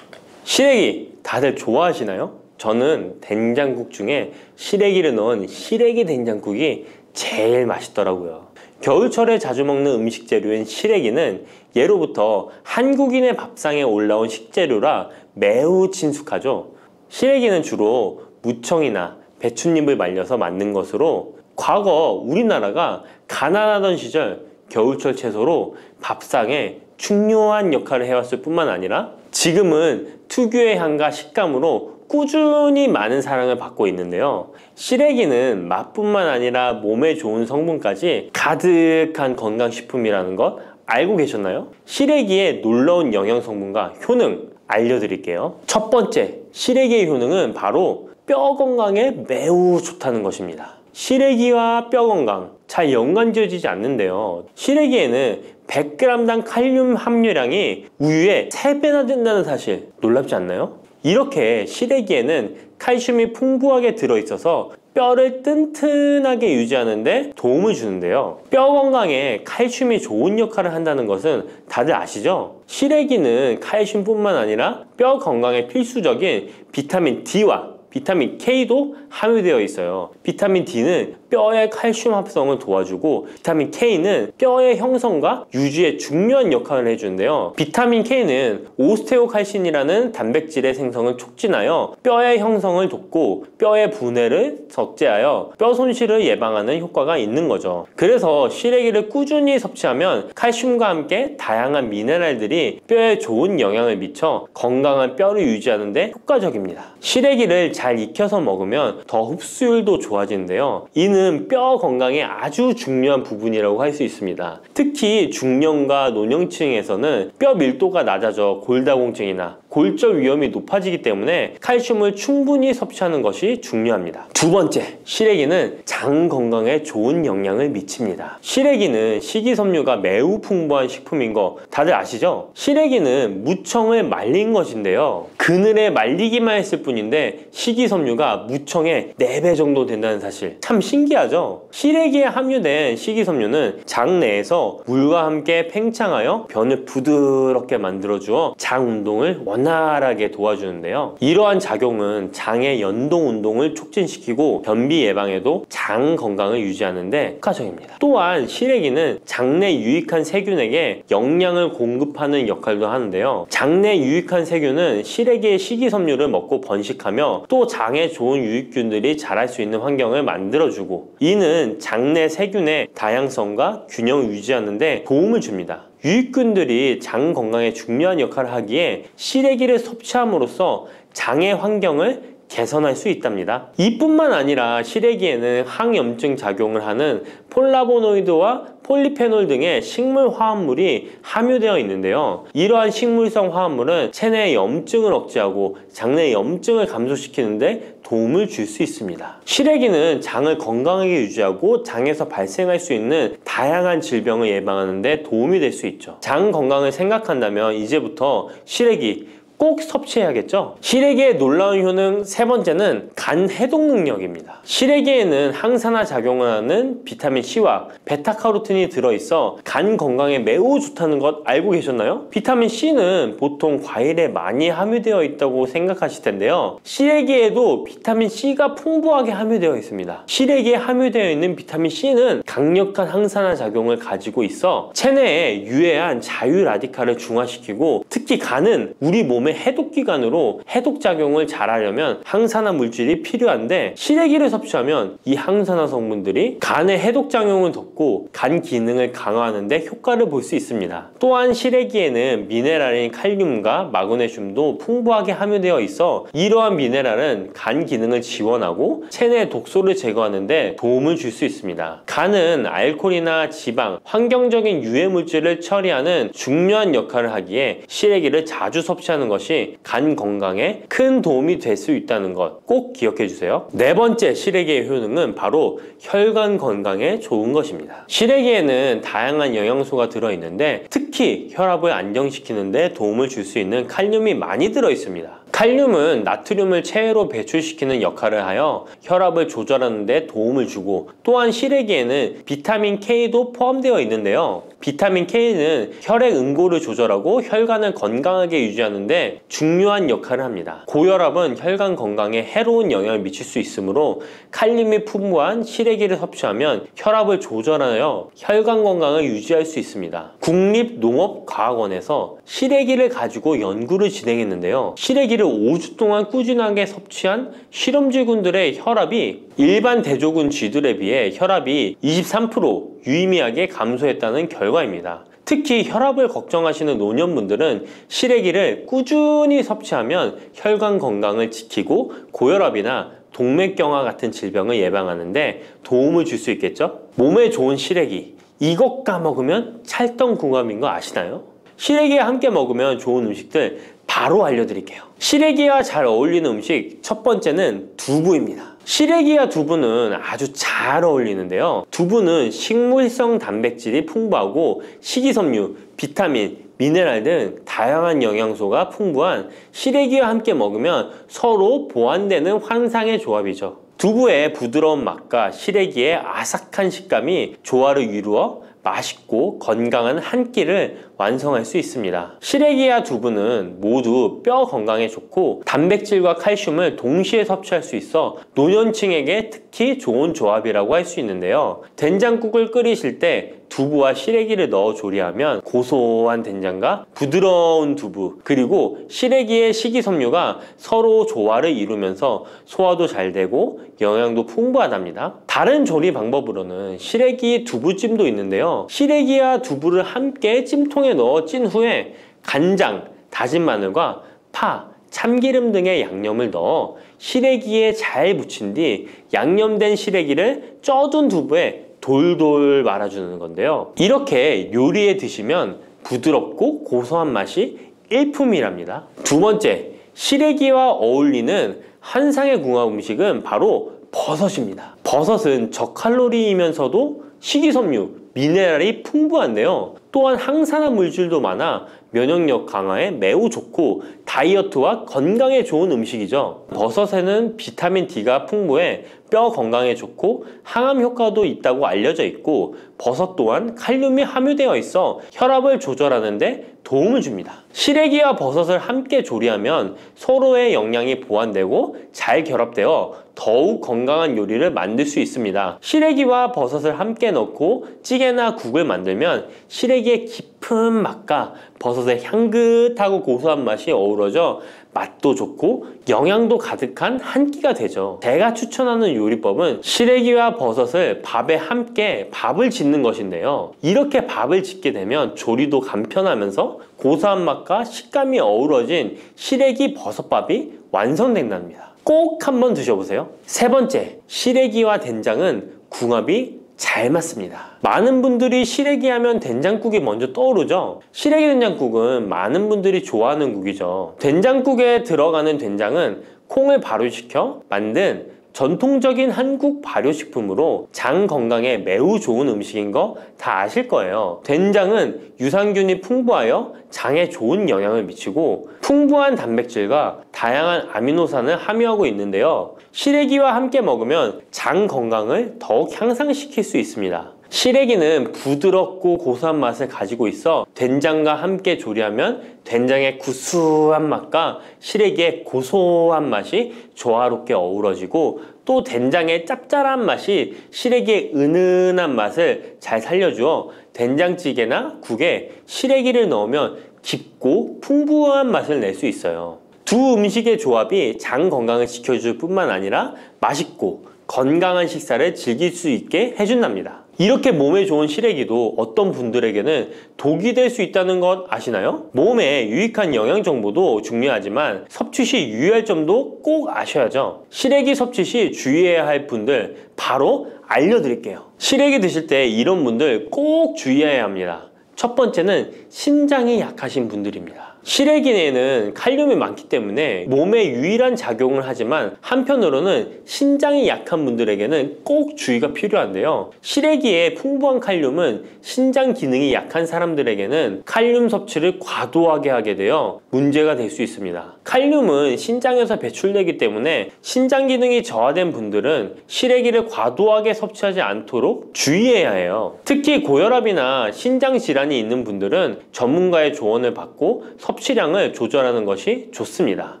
시래기 다들 좋아하시나요? 저는 된장국 중에 시래기를 넣은 시래기 된장국이 제일 맛있더라고요. 겨울철에 자주 먹는 음식 재료인 시래기는 예로부터 한국인의 밥상에 올라온 식재료라 매우 친숙하죠. 시래기는 주로 무청이나 배춧잎을 말려서 만든 것으로 과거 우리나라가 가난하던 시절 겨울철 채소로 밥상에 중요한 역할을 해왔을 뿐만 아니라 지금은 특유의 향과 식감으로 꾸준히 많은 사랑을 받고 있는데요. 시래기는 맛뿐만 아니라 몸에 좋은 성분까지 가득한 건강식품이라는 것 알고 계셨나요? 시래기의 놀라운 영양 성분과 효능 알려드릴게요. 첫 번째, 시래기의 효능은 바로 뼈 건강에 매우 좋다는 것입니다. 시래기와 뼈 건강 잘 연관지어지지 않는데요. 시래기에는 100g당 칼륨 함유량이 우유의 3배나 된다는 사실 놀랍지 않나요? 이렇게 시래기에는 칼슘이 풍부하게 들어있어서 뼈를 튼튼하게 유지하는 데 도움을 주는데요. 뼈 건강에 칼슘이 좋은 역할을 한다는 것은 다들 아시죠? 시래기는 칼슘뿐만 아니라 뼈 건강에 필수적인 비타민 D와 비타민 K도 함유되어 있어요. 비타민 D는 뼈의 칼슘 합성을 도와주고 비타민 K는 뼈의 형성과 유지에 중요한 역할을 해주는데요. 비타민 K는 오스테오칼신이라는 단백질의 생성을 촉진하여 뼈의 형성을 돕고 뼈의 분해를 억제하여 뼈 손실을 예방하는 효과가 있는 거죠. 그래서 시래기를 꾸준히 섭취하면 칼슘과 함께 다양한 미네랄들이 뼈에 좋은 영향을 미쳐 건강한 뼈를 유지하는 데 효과적입니다. 시래기를 잘 익혀서 먹으면 더 흡수율도 좋아지는데요. 이는 뼈 건강에 아주 중요한 부분이라고 할 수 있습니다. 특히 중년과 노년층에서는 뼈 밀도가 낮아져 골다공증이나 골절 위험이 높아지기 때문에 칼슘을 충분히 섭취하는 것이 중요합니다. 두 번째, 시래기는 장 건강에 좋은 영향을 미칩니다. 시래기는 식이섬유가 매우 풍부한 식품인 거 다들 아시죠? 시래기는 무청을 말린 것인데요. 그늘에 말리기만 했을 뿐인데 식이섬유가 무청의 4배 정도 된다는 사실, 참 신기하죠? 시래기에 함유된 식이섬유는 장 내에서 물과 함께 팽창하여 변을 부드럽게 만들어주어 장 운동을 원활하게 도와주는데요. 이러한 작용은 장의 연동 운동을 촉진시키고 변비 예방에도 장 건강을 유지하는데 효과적입니다. 또한 시래기는 장내 유익한 세균에게 영양을 공급하는 역할도 하는데요. 장내 유익한 세균은 시래기의 식이섬유를 먹고 번식하며 또 장에 좋은 유익균들이 자랄 수 있는 환경을 만들어주고, 이는 장내 세균의 다양성과 균형을 유지하는 데 도움을 줍니다. 유익균들이 장 건강에 중요한 역할을 하기에 시래기를 섭취함으로써 장의 환경을 개선할 수 있답니다. 이뿐만 아니라 시래기에는 항염증 작용을 하는 폴라보노이드와 폴리페놀 등의 식물 화합물이 함유되어 있는데요. 이러한 식물성 화합물은 체내의 염증을 억제하고 장내 염증을 감소시키는데 도움을 줄 수 있습니다. 시래기는 장을 건강하게 유지하고 장에서 발생할 수 있는 다양한 질병을 예방하는 데 도움이 될 수 있죠. 장 건강을 생각한다면 이제부터 시래기 꼭 섭취해야겠죠? 시래기의 놀라운 효능 세 번째는 간 해독 능력입니다. 시래기에는 항산화 작용을 하는 비타민 C와 베타카로틴이 들어있어 간 건강에 매우 좋다는 것 알고 계셨나요? 비타민 C는 보통 과일에 많이 함유되어 있다고 생각하실 텐데요. 시래기에도 비타민 C가 풍부하게 함유되어 있습니다. 시래기에 함유되어 있는 비타민 C는 강력한 항산화 작용을 가지고 있어 체내에 유해한 자유 라디칼을 중화시키고, 특히 간은 우리 몸의 해독기관으로 해독작용을 잘하려면 항산화 물질이 필요한데, 시래기를 섭취하면 이 항산화 성분들이 간의 해독작용을 돕고 간 기능을 강화하는 데 효과를 볼 수 있습니다. 또한 시래기에는 미네랄인 칼륨과 마그네슘도 풍부하게 함유되어 있어 이러한 미네랄은 간 기능을 지원하고 체내 독소를 제거하는 데 도움을 줄 수 있습니다. 간은 알코올이나 지방, 환경적인 유해 물질을 처리하는 중요한 역할을 하기에 시래기를 자주 섭취하는 것이 간 건강에 큰 도움이 될 수 있다는 것 꼭 기억해 주세요. 네 번째 시래기의 효능은 바로 혈관 건강에 좋은 것입니다. 시래기에는 다양한 영양소가 들어있는데 특히 혈압을 안정시키는 데 도움을 줄 수 있는 칼륨이 많이 들어있습니다. 칼륨은 나트륨을 체외로 배출시키는 역할을 하여 혈압을 조절하는 데 도움을 주고, 또한 시래기에는 비타민 K도 포함되어 있는데요. 비타민 K는 혈액 응고를 조절하고 혈관을 건강하게 유지하는 데 중요한 역할을 합니다. 고혈압은 혈관 건강에 해로운 영향을 미칠 수 있으므로 칼륨이 풍부한 시래기를 섭취하면 혈압을 조절하여 혈관 건강을 유지할 수 있습니다. 국립농업과학원에서 시래기를 가지고 연구를 진행했는데요. 시래기를 5주 동안 꾸준하게 섭취한 실험쥐군들의 혈압이 일반 대조군 쥐들에 비해 혈압이 23% 유의미하게 감소했다는 결과입니다. 특히 혈압을 걱정하시는 노년분들은 시래기를 꾸준히 섭취하면 혈관 건강을 지키고 고혈압이나 동맥경화 같은 질병을 예방하는 데 도움을 줄 수 있겠죠? 몸에 좋은 시래기, 이것 까먹으면 찰떡궁합인 거 아시나요? 시래기와 함께 먹으면 좋은 음식들 바로 알려드릴게요. 시래기와 잘 어울리는 음식 첫 번째는 두부입니다. 시래기와 두부는 아주 잘 어울리는데요. 두부는 식물성 단백질이 풍부하고 식이섬유, 비타민, 미네랄 등 다양한 영양소가 풍부한 시래기와 함께 먹으면 서로 보완되는 환상의 조합이죠. 두부의 부드러운 맛과 시래기의 아삭한 식감이 조화를 이루어 맛있고 건강한 한 끼를 완성할 수 있습니다. 시래기와 두부는 모두 뼈 건강에 좋고 단백질과 칼슘을 동시에 섭취할 수 있어 노년층에게 특히 좋은 조합이라고 할 수 있는데요. 된장국을 끓이실 때 두부와 시래기를 넣어 조리하면 고소한 된장과 부드러운 두부, 그리고 시래기의 식이섬유가 서로 조화를 이루면서 소화도 잘 되고 영양도 풍부하답니다. 다른 조리 방법으로는 시래기 두부찜도 있는데요. 시래기와 두부를 함께 찜통에 넣어 찐 후에 간장, 다진 마늘과 파, 참기름 등의 양념을 넣어 시래기에 잘 묻힌 뒤 양념된 시래기를 쪄둔 두부에 돌돌 말아주는 건데요. 이렇게 요리에 드시면 부드럽고 고소한 맛이 일품이랍니다. 두 번째, 시래기와 어울리는 한상의 궁합 음식은 바로 버섯입니다. 버섯은 저칼로리이면서도 식이섬유, 미네랄이 풍부한데요. 또한 항산화 물질도 많아 면역력 강화에 매우 좋고 다이어트와 건강에 좋은 음식이죠. 버섯에는 비타민 D가 풍부해 뼈 건강에 좋고 항암 효과도 있다고 알려져 있고, 버섯 또한 칼륨이 함유되어 있어 혈압을 조절하는 데 도움을 줍니다. 시래기와 버섯을 함께 조리하면 서로의 영양이 보완되고 잘 결합되어 더욱 건강한 요리를 만들 수 있습니다. 시래기와 버섯을 함께 넣고 찌개나 국을 만들면 시래기의 깊은 맛과 버섯의 향긋하고 고소한 맛이 어우러져 맛도 좋고 영양도 가득한 한 끼가 되죠. 제가 추천하는 요리법은 시래기와 버섯을 밥에 함께 밥을 짓는 것인데요. 이렇게 밥을 짓게 되면 조리도 간편하면서 고소한 맛과 식감이 어우러진 시래기 버섯밥이 완성된답니다. 꼭 한번 드셔보세요. 세 번째, 시래기와 된장은 궁합이 잘 맞습니다. 많은 분들이 시래기 하면 된장국이 먼저 떠오르죠. 시래기 된장국은 많은 분들이 좋아하는 국이죠. 된장국에 들어가는 된장은 콩을 발효시켜 만든 전통적인 한국 발효식품으로 장 건강에 매우 좋은 음식인 거 다 아실 거예요. 된장은 유산균이 풍부하여 장에 좋은 영향을 미치고 풍부한 단백질과 다양한 아미노산을 함유하고 있는데요. 시래기와 함께 먹으면 장 건강을 더욱 향상시킬 수 있습니다. 시래기는 부드럽고 고소한 맛을 가지고 있어 된장과 함께 조리하면 된장의 구수한 맛과 시래기의 고소한 맛이 조화롭게 어우러지고, 또 된장의 짭짤한 맛이 시래기의 은은한 맛을 잘 살려주어 된장찌개나 국에 시래기를 넣으면 깊고 풍부한 맛을 낼 수 있어요. 두 음식의 조합이 장 건강을 지켜줄 뿐만 아니라 맛있고 건강한 식사를 즐길 수 있게 해준답니다. 이렇게 몸에 좋은 시래기도 어떤 분들에게는 독이 될 수 있다는 것 아시나요? 몸에 유익한 영양 정보도 중요하지만 섭취 시 유의할 점도 꼭 아셔야죠. 시래기 섭취 시 주의해야 할 분들 바로 알려드릴게요. 시래기 드실 때 이런 분들 꼭 주의해야 합니다. 첫 번째는 신장이 약하신 분들입니다. 시래기에는 칼륨이 많기 때문에 몸에 유일한 작용을 하지만 한편으로는 신장이 약한 분들에게는 꼭 주의가 필요한데요. 시래기의 풍부한 칼륨은 신장 기능이 약한 사람들에게는 칼륨 섭취를 과도하게 하게 되어 문제가 될 수 있습니다. 칼륨은 신장에서 배출되기 때문에 신장 기능이 저하된 분들은 시래기를 과도하게 섭취하지 않도록 주의해야 해요. 특히 고혈압이나 신장 질환이 있는 분들은 전문가의 조언을 받고 섭취량을 조절하는 것이 좋습니다.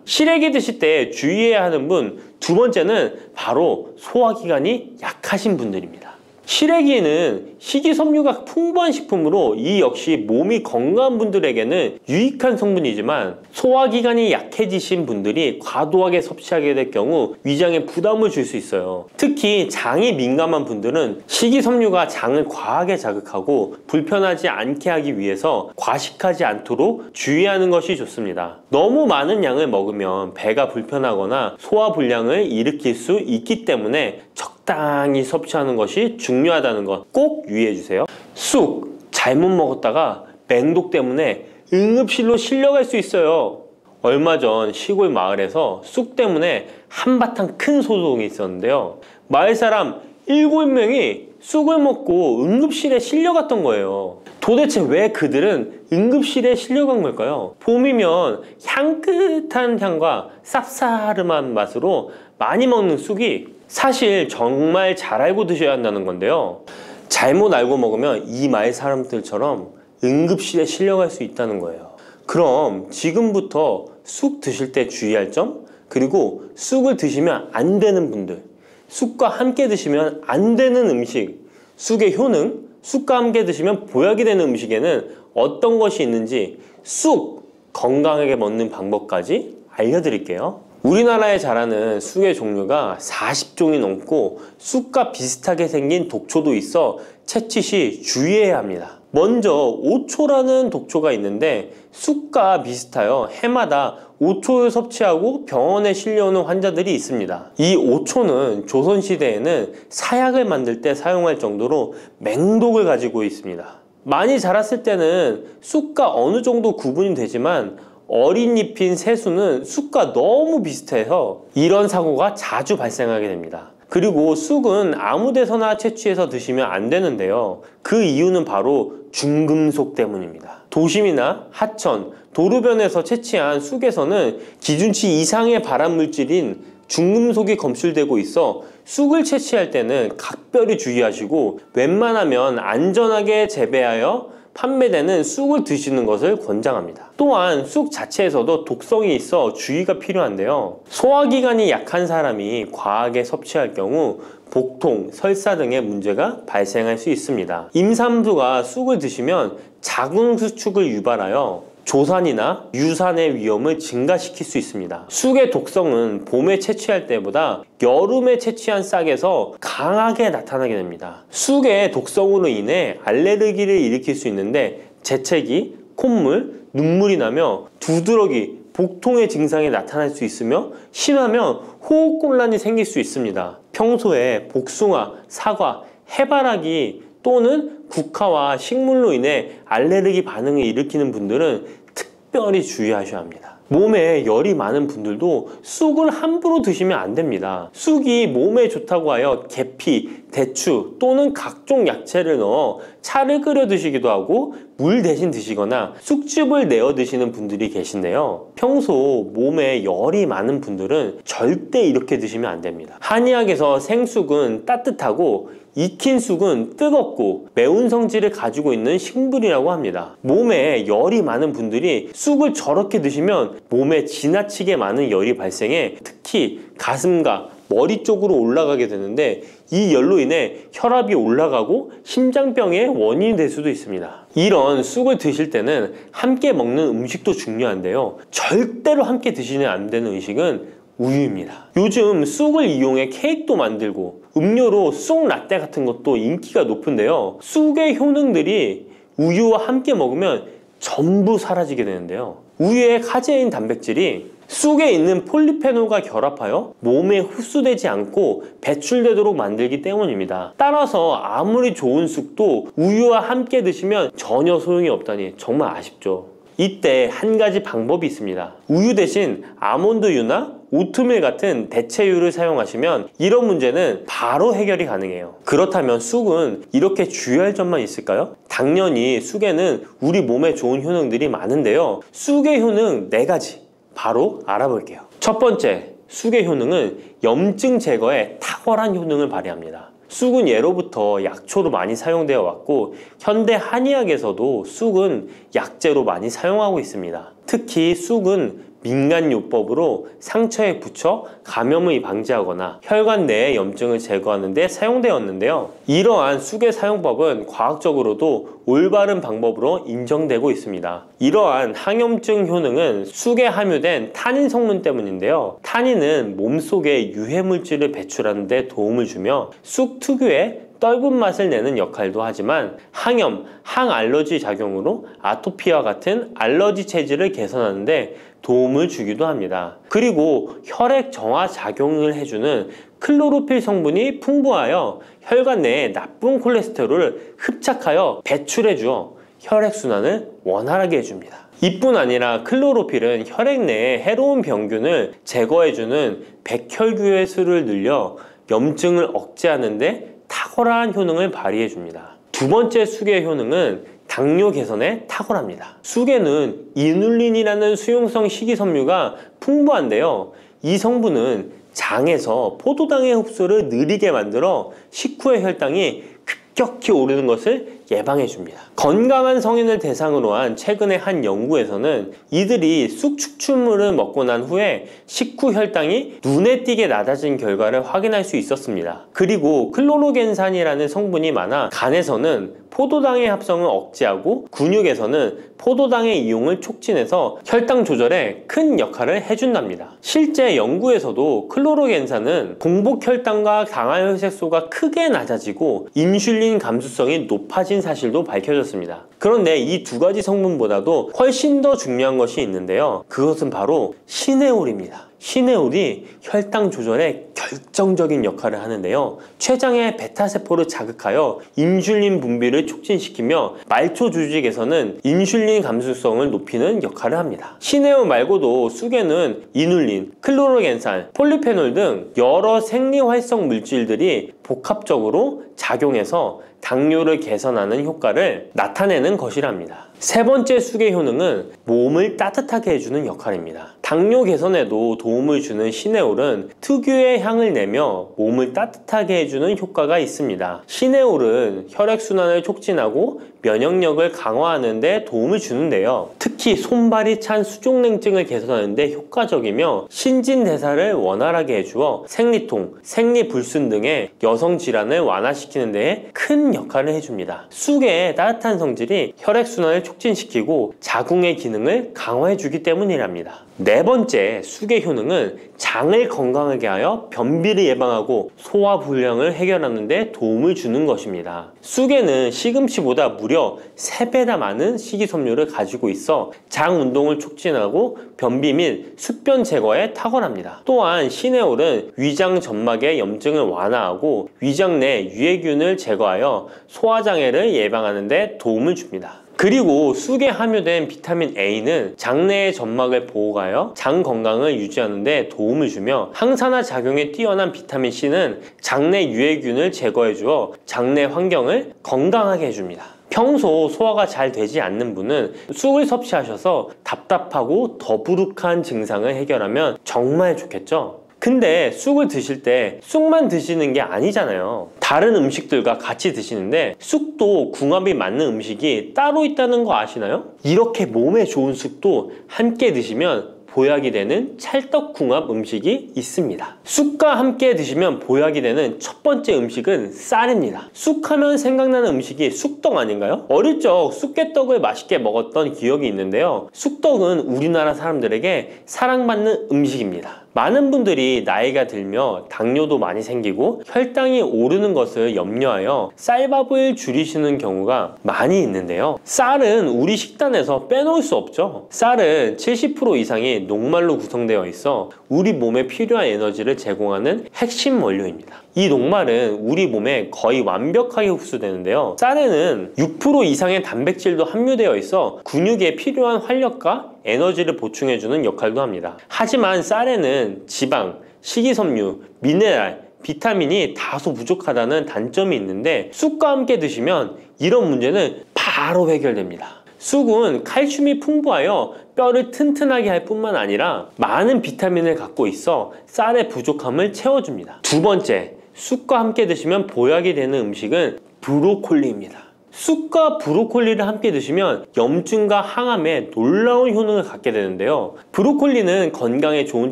시래기 드실 때 주의해야 하는 분 두 번째는 바로 소화기관이 약하신 분들입니다. 시래기에는 식이섬유가 풍부한 식품으로 이 역시 몸이 건강한 분들에게는 유익한 성분이지만 소화기관이 약해지신 분들이 과도하게 섭취하게 될 경우 위장에 부담을 줄 수 있어요. 특히 장이 민감한 분들은 식이섬유가 장을 과하게 자극하고 불편하지 않게 하기 위해서 과식하지 않도록 주의하는 것이 좋습니다. 너무 많은 양을 먹으면 배가 불편하거나 소화불량을 일으킬 수 있기 때문에 적당히 섭취하는 것이 중요하다는 것 꼭 유의해 주세요. 쑥 잘못 먹었다가 맹독 때문에 응급실로 실려갈 수 있어요. 얼마 전 시골 마을에서 쑥 때문에 한바탕 큰 소동이 있었는데요. 마을 사람 7명이 쑥을 먹고 응급실에 실려갔던 거예요. 도대체 왜 그들은 응급실에 실려간 걸까요? 봄이면 향긋한 향과 쌉싸름한 맛으로 많이 먹는 쑥이 사실 정말 잘 알고 드셔야 한다는 건데요. 잘못 알고 먹으면 이 마을 사람들처럼 응급실에 실려갈 수 있다는 거예요. 그럼 지금부터 쑥 드실 때 주의할 점, 그리고 쑥을 드시면 안 되는 분들, 쑥과 함께 드시면 안 되는 음식, 쑥의 효능, 쑥과 함께 드시면 보약이 되는 음식에는 어떤 것이 있는지 쑥 건강하게 먹는 방법까지 알려드릴게요. 우리나라에 자라는 쑥의 종류가 40종이 넘고 쑥과 비슷하게 생긴 독초도 있어 채취 시 주의해야 합니다. 먼저 오초라는 독초가 있는데 쑥과 비슷하여 해마다 오초를 섭취하고 병원에 실려오는 환자들이 있습니다. 이 오초는 조선시대에는 사약을 만들 때 사용할 정도로 맹독을 가지고 있습니다. 많이 자랐을 때는 쑥과 어느 정도 구분이 되지만 어린 잎인 새수는 쑥과 너무 비슷해서 이런 사고가 자주 발생하게 됩니다. 그리고 쑥은 아무 데서나 채취해서 드시면 안 되는데요. 그 이유는 바로 중금속 때문입니다. 도심이나 하천, 도로변에서 채취한 쑥에서는 기준치 이상의 발암물질인 중금속이 검출되고 있어 쑥을 채취할 때는 각별히 주의하시고 웬만하면 안전하게 재배하여 판매되는 쑥을 드시는 것을 권장합니다. 또한 쑥 자체에서도 독성이 있어 주의가 필요한데요. 소화기관이 약한 사람이 과하게 섭취할 경우 복통, 설사 등의 문제가 발생할 수 있습니다. 임산부가 쑥을 드시면 자궁수축을 유발하여 조산이나 유산의 위험을 증가시킬 수 있습니다. 쑥의 독성은 봄에 채취할 때보다 여름에 채취한 싹에서 강하게 나타나게 됩니다. 쑥의 독성으로 인해 알레르기를 일으킬 수 있는데 재채기, 콧물, 눈물이 나며 두드러기, 복통의 증상이 나타날 수 있으며 심하면 호흡곤란이 생길 수 있습니다. 평소에 복숭아, 사과, 해바라기 또는 국화와 식물로 인해 알레르기 반응을 일으키는 분들은 특별히 주의하셔야 합니다. 몸에 열이 많은 분들도 쑥을 함부로 드시면 안 됩니다. 쑥이 몸에 좋다고 하여 계피, 대추 또는 각종 야채를 넣어 차를 끓여 드시기도 하고 물 대신 드시거나 쑥즙을 내어 드시는 분들이 계신데요. 평소 몸에 열이 많은 분들은 절대 이렇게 드시면 안 됩니다. 한의학에서 생쑥은 따뜻하고 익힌 쑥은 뜨겁고 매운 성질을 가지고 있는 식물이라고 합니다. 몸에 열이 많은 분들이 쑥을 저렇게 드시면 몸에 지나치게 많은 열이 발생해 특히 가슴과 머리 쪽으로 올라가게 되는데 이 열로 인해 혈압이 올라가고 심장병의 원인이 될 수도 있습니다. 이런 쑥을 드실 때는 함께 먹는 음식도 중요한데요. 절대로 함께 드시면 안 되는 음식은 우유입니다. 요즘 쑥을 이용해 케이크도 만들고 음료로 쑥 라떼 같은 것도 인기가 높은데요. 쑥의 효능들이 우유와 함께 먹으면 전부 사라지게 되는데요. 우유의 카제인 단백질이 쑥에 있는 폴리페놀과 결합하여 몸에 흡수되지 않고 배출되도록 만들기 때문입니다. 따라서 아무리 좋은 쑥도 우유와 함께 드시면 전혀 소용이 없다니 정말 아쉽죠. 이때 한 가지 방법이 있습니다. 우유 대신 아몬드유나 오트밀 같은 대체유를 사용하시면 이런 문제는 바로 해결이 가능해요. 그렇다면 쑥은 이렇게 주의할 점만 있을까요? 당연히 쑥에는 우리 몸에 좋은 효능들이 많은데요. 쑥의 효능 4가지 바로 알아볼게요. 첫 번째, 쑥의 효능은 염증 제거에 탁월한 효능을 발휘합니다. 쑥은 예로부터 약초로 많이 사용되어 왔고 현대 한의학에서도 쑥은 약재로 많이 사용하고 있습니다. 특히 쑥은 민간요법으로 상처에 붙여 감염을 방지하거나 혈관 내의 염증을 제거하는 데 사용되었는데요. 이러한 쑥의 사용법은 과학적으로도 올바른 방법으로 인정되고 있습니다. 이러한 항염증 효능은 쑥에 함유된 타닌 성분 때문인데요. 타닌은 몸속에 유해물질을 배출하는 데 도움을 주며 쑥 특유의 떫은 맛을 내는 역할도 하지만 항염, 항알러지 작용으로 아토피와 같은 알러지 체질을 개선하는 데 도움을 주기도 합니다. 그리고 혈액 정화 작용을 해주는 클로로필 성분이 풍부하여 혈관 내에 나쁜 콜레스테롤을 흡착하여 배출해주어 혈액순환을 원활하게 해줍니다. 이뿐 아니라 클로로필은 혈액 내에 해로운 병균을 제거해주는 백혈구의 수를 늘려 염증을 억제하는 데 탁월한 효능을 발휘해줍니다. 두 번째 쑥의 효능은 당뇨 개선에 탁월합니다. 쑥에는 이눌린이라는 수용성 식이섬유가 풍부한데요. 이 성분은 장에서 포도당의 흡수를 느리게 만들어 식후의 혈당이 급격히 오르는 것을 예방해 줍니다. 건강한 성인을 대상으로 한 최근의 한 연구에서는 이들이 쑥 추출물을 먹고 난 후에 식후 혈당이 눈에 띄게 낮아진 결과를 확인할 수 있었습니다. 그리고 클로로겐산이라는 성분이 많아 간에서는 포도당의 합성을 억제하고 근육에서는 포도당의 이용을 촉진해서 혈당 조절에 큰 역할을 해준답니다. 실제 연구에서도 클로로겐산은 공복 혈당과 당화혈색소가 크게 낮아지고 인슐린 감수성이 높아진 사실도 밝혀졌습니다. 그런데 이 두 가지 성분보다도 훨씬 더 중요한 것이 있는데요. 그것은 바로 시네올입니다. 시네올이 혈당 조절에 결정적인 역할을 하는데요. 췌장의 베타세포를 자극하여 인슐린 분비를 촉진시키며 말초 조직에서는 인슐린 감수성을 높이는 역할을 합니다. 시네올 말고도 쑥에는 이눌린, 클로로겐산, 폴리페놀 등 여러 생리활성 물질들이 복합적으로 작용해서 당뇨를 개선하는 효과를 나타내는 것이랍니다. 세 번째 쑥의 효능은 몸을 따뜻하게 해주는 역할입니다. 당뇨 개선에도 도움을 주는 시네올은 특유의 향을 내며 몸을 따뜻하게 해주는 효과가 있습니다. 시네올은 혈액순환을 촉진하고 면역력을 강화하는 데 도움을 주는데요. 특히 손발이 찬 수족냉증을 개선하는 데 효과적이며 신진대사를 원활하게 해주어 생리통, 생리불순 등의 여성 질환을 완화시키는 데에 큰 역할을 해줍니다. 쑥의 따뜻한 성질이 혈액순환을 촉진시키고 자궁의 기능을 강화해주기 때문이랍니다. 네 번째 쑥의 효능은 장을 건강하게 하여 변비를 예방하고 소화불량을 해결하는 데 도움을 주는 것입니다. 쑥에는 시금치보다 무려 3배나 많은 식이섬유를 가지고 있어 장 운동을 촉진하고 변비 및 숙변 제거에 탁월합니다. 또한 시네올은 위장 점막의 염증을 완화하고 위장 내 유해균을 제거하여 소화장애를 예방하는 데 도움을 줍니다. 그리고 쑥에 함유된 비타민 A는 장내의 점막을 보호하여 장 건강을 유지하는 데 도움을 주며 항산화 작용에 뛰어난 비타민 C는 장내 유해균을 제거해 주어 장내 환경을 건강하게 해줍니다. 평소 소화가 잘 되지 않는 분은 쑥을 섭취하셔서 답답하고 더부룩한 증상을 해결하면 정말 좋겠죠? 근데 쑥을 드실 때 쑥만 드시는 게 아니잖아요. 다른 음식들과 같이 드시는데 쑥도 궁합이 맞는 음식이 따로 있다는 거 아시나요? 이렇게 몸에 좋은 쑥도 함께 드시면 보약이 되는 찰떡궁합 음식이 있습니다. 쑥과 함께 드시면 보약이 되는 첫 번째 음식은 쌀입니다. 쑥하면 생각나는 음식이 쑥떡 아닌가요? 어릴 적 쑥개떡을 맛있게 먹었던 기억이 있는데요. 쑥떡은 우리나라 사람들에게 사랑받는 음식입니다. 많은 분들이 나이가 들며 당뇨도 많이 생기고 혈당이 오르는 것을 염려하여 쌀밥을 줄이시는 경우가 많이 있는데요. 쌀은 우리 식단에서 빼놓을 수 없죠. 쌀은 70% 이상이 녹말로 구성되어 있어 우리 몸에 필요한 에너지를 제공하는 핵심 원료입니다. 이 녹말은 우리 몸에 거의 완벽하게 흡수되는데요. 쌀에는 6% 이상의 단백질도 함유되어 있어 근육에 필요한 활력과 에너지를 보충해주는 역할도 합니다. 하지만 쌀에는 지방, 식이섬유, 미네랄, 비타민이 다소 부족하다는 단점이 있는데 쑥과 함께 드시면 이런 문제는 바로 해결됩니다. 쑥은 칼슘이 풍부하여 뼈를 튼튼하게 할 뿐만 아니라 많은 비타민을 갖고 있어 쌀의 부족함을 채워줍니다. 두 번째, 쑥과 함께 드시면 보약이 되는 음식은 브로콜리입니다. 쑥과 브로콜리를 함께 드시면 염증과 항암에 놀라운 효능을 갖게 되는데요. 브로콜리는 건강에 좋은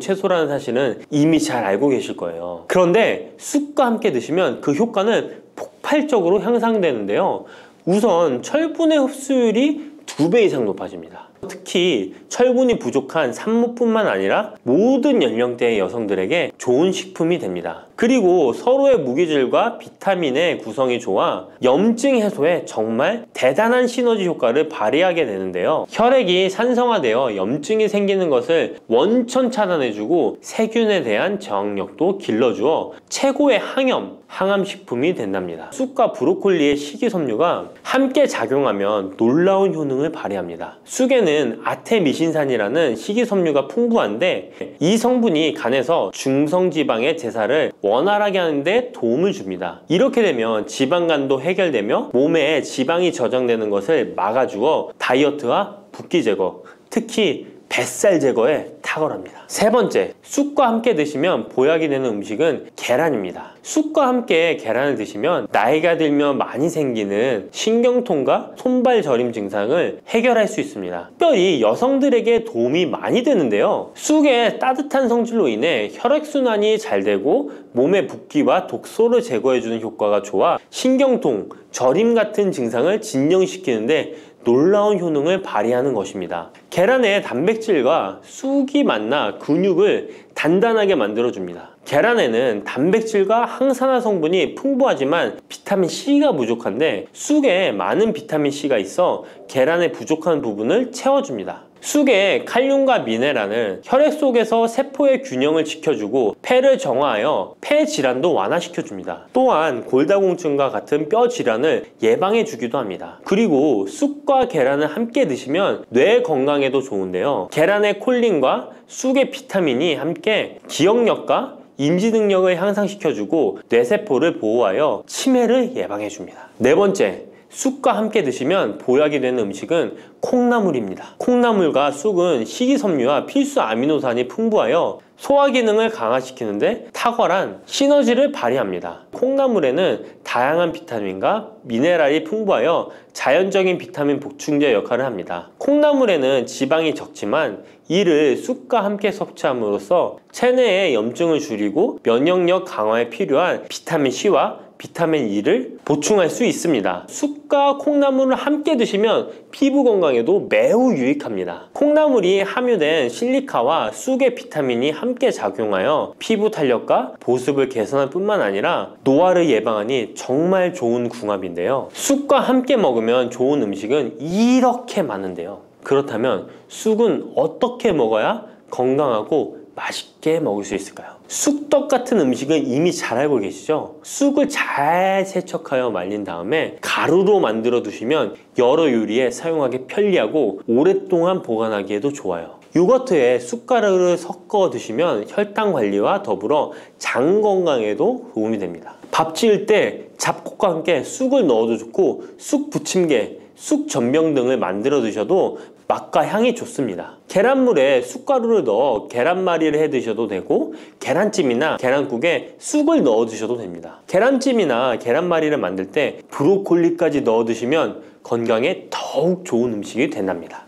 채소라는 사실은 이미 잘 알고 계실 거예요. 그런데 쑥과 함께 드시면 그 효과는 폭발적으로 향상되는데요. 우선 철분의 흡수율이 2배 이상 높아집니다. 특히 철분이 부족한 산모뿐만 아니라 모든 연령대의 여성들에게 좋은 식품이 됩니다. 그리고 서로의 무기질과 비타민의 구성이 좋아 염증 해소에 정말 대단한 시너지 효과를 발휘하게 되는데요. 혈액이 산성화되어 염증이 생기는 것을 원천 차단해주고 세균에 대한 저항력도 길러주어 최고의 항암식품이 된답니다. 쑥과 브로콜리의 식이섬유가 함께 작용하면 놀라운 효능을 발휘합니다. 쑥에는 아테미신산이라는 식이섬유가 풍부한데 이 성분이 간에서 중성지방의 제사를 원활하게 하는데 도움을 줍니다. 이렇게 되면 지방간도 해결되며 몸에 지방이 저장되는 것을 막아주어 다이어트와 붓기 제거, 특히 뱃살 제거에 탁월합니다. 탁월합니다. 세 번째, 쑥과 함께 드시면 보약이 되는 음식은 계란입니다. 쑥과 함께 계란을 드시면 나이가 들면 많이 생기는 신경통과 손발 저림 증상을 해결할 수 있습니다. 특별히 여성들에게 도움이 많이 되는데요. 쑥의 따뜻한 성질로 인해 혈액순환이 잘 되고 몸의 붓기와 독소를 제거해주는 효과가 좋아 신경통, 저림 같은 증상을 진정시키는데 놀라운 효능을 발휘하는 것입니다. 계란의 단백질과 쑥이 만나 근육을 단단하게 만들어줍니다. 계란에는 단백질과 항산화 성분이 풍부하지만 비타민 C가 부족한데 쑥에 많은 비타민 C가 있어 계란의 부족한 부분을 채워줍니다. 쑥의 칼륨과 미네랄은 혈액 속에서 세포의 균형을 지켜주고 폐를 정화하여 폐 질환도 완화시켜줍니다. 또한 골다공증과 같은 뼈 질환을 예방해주기도 합니다. 그리고 쑥과 계란을 함께 드시면 뇌 건강에도 좋은데요. 계란의 콜린과 쑥의 비타민이 함께 기억력과 인지 능력을 향상시켜주고 뇌세포를 보호하여 치매를 예방해줍니다. 네 번째, 쑥과 함께 드시면 보약이 되는 음식은 콩나물입니다. 콩나물과 쑥은 식이섬유와 필수 아미노산이 풍부하여 소화 기능을 강화시키는데 탁월한 시너지를 발휘합니다. 콩나물에는 다양한 비타민과 미네랄이 풍부하여 자연적인 비타민 보충제 역할을 합니다. 콩나물에는 지방이 적지만 이를 쑥과 함께 섭취함으로써 체내의 염증을 줄이고 면역력 강화에 필요한 비타민 C와 비타민 E를 보충할 수 있습니다. 쑥과 콩나물을 함께 드시면 피부 건강에도 매우 유익합니다. 콩나물이 함유된 실리카와 쑥의 비타민이 함께 작용하여 피부 탄력과 보습을 개선할 뿐만 아니라 노화를 예방하니 정말 좋은 궁합인데요. 쑥과 함께 먹으면 좋은 음식은 이렇게 많은데요. 그렇다면 쑥은 어떻게 먹어야 건강하고 맛있게 먹을 수 있을까요? 쑥떡 같은 음식은 이미 잘 알고 계시죠? 쑥을 잘 세척하여 말린 다음에 가루로 만들어 두시면 여러 요리에 사용하기 편리하고 오랫동안 보관하기에도 좋아요. 요거트에 쑥가루를 섞어 드시면 혈당 관리와 더불어 장 건강에도 도움이 됩니다. 밥 지을 때 잡곡과 함께 쑥을 넣어도 좋고 쑥 부침개, 쑥 전병 등을 만들어 드셔도 맛과 향이 좋습니다. 계란물에 쑥가루를 넣어 계란말이를 해 드셔도 되고 계란찜이나 계란국에 쑥을 넣어 드셔도 됩니다. 계란찜이나 계란말이를 만들 때 브로콜리까지 넣어 드시면 건강에 더욱 좋은 음식이 된답니다.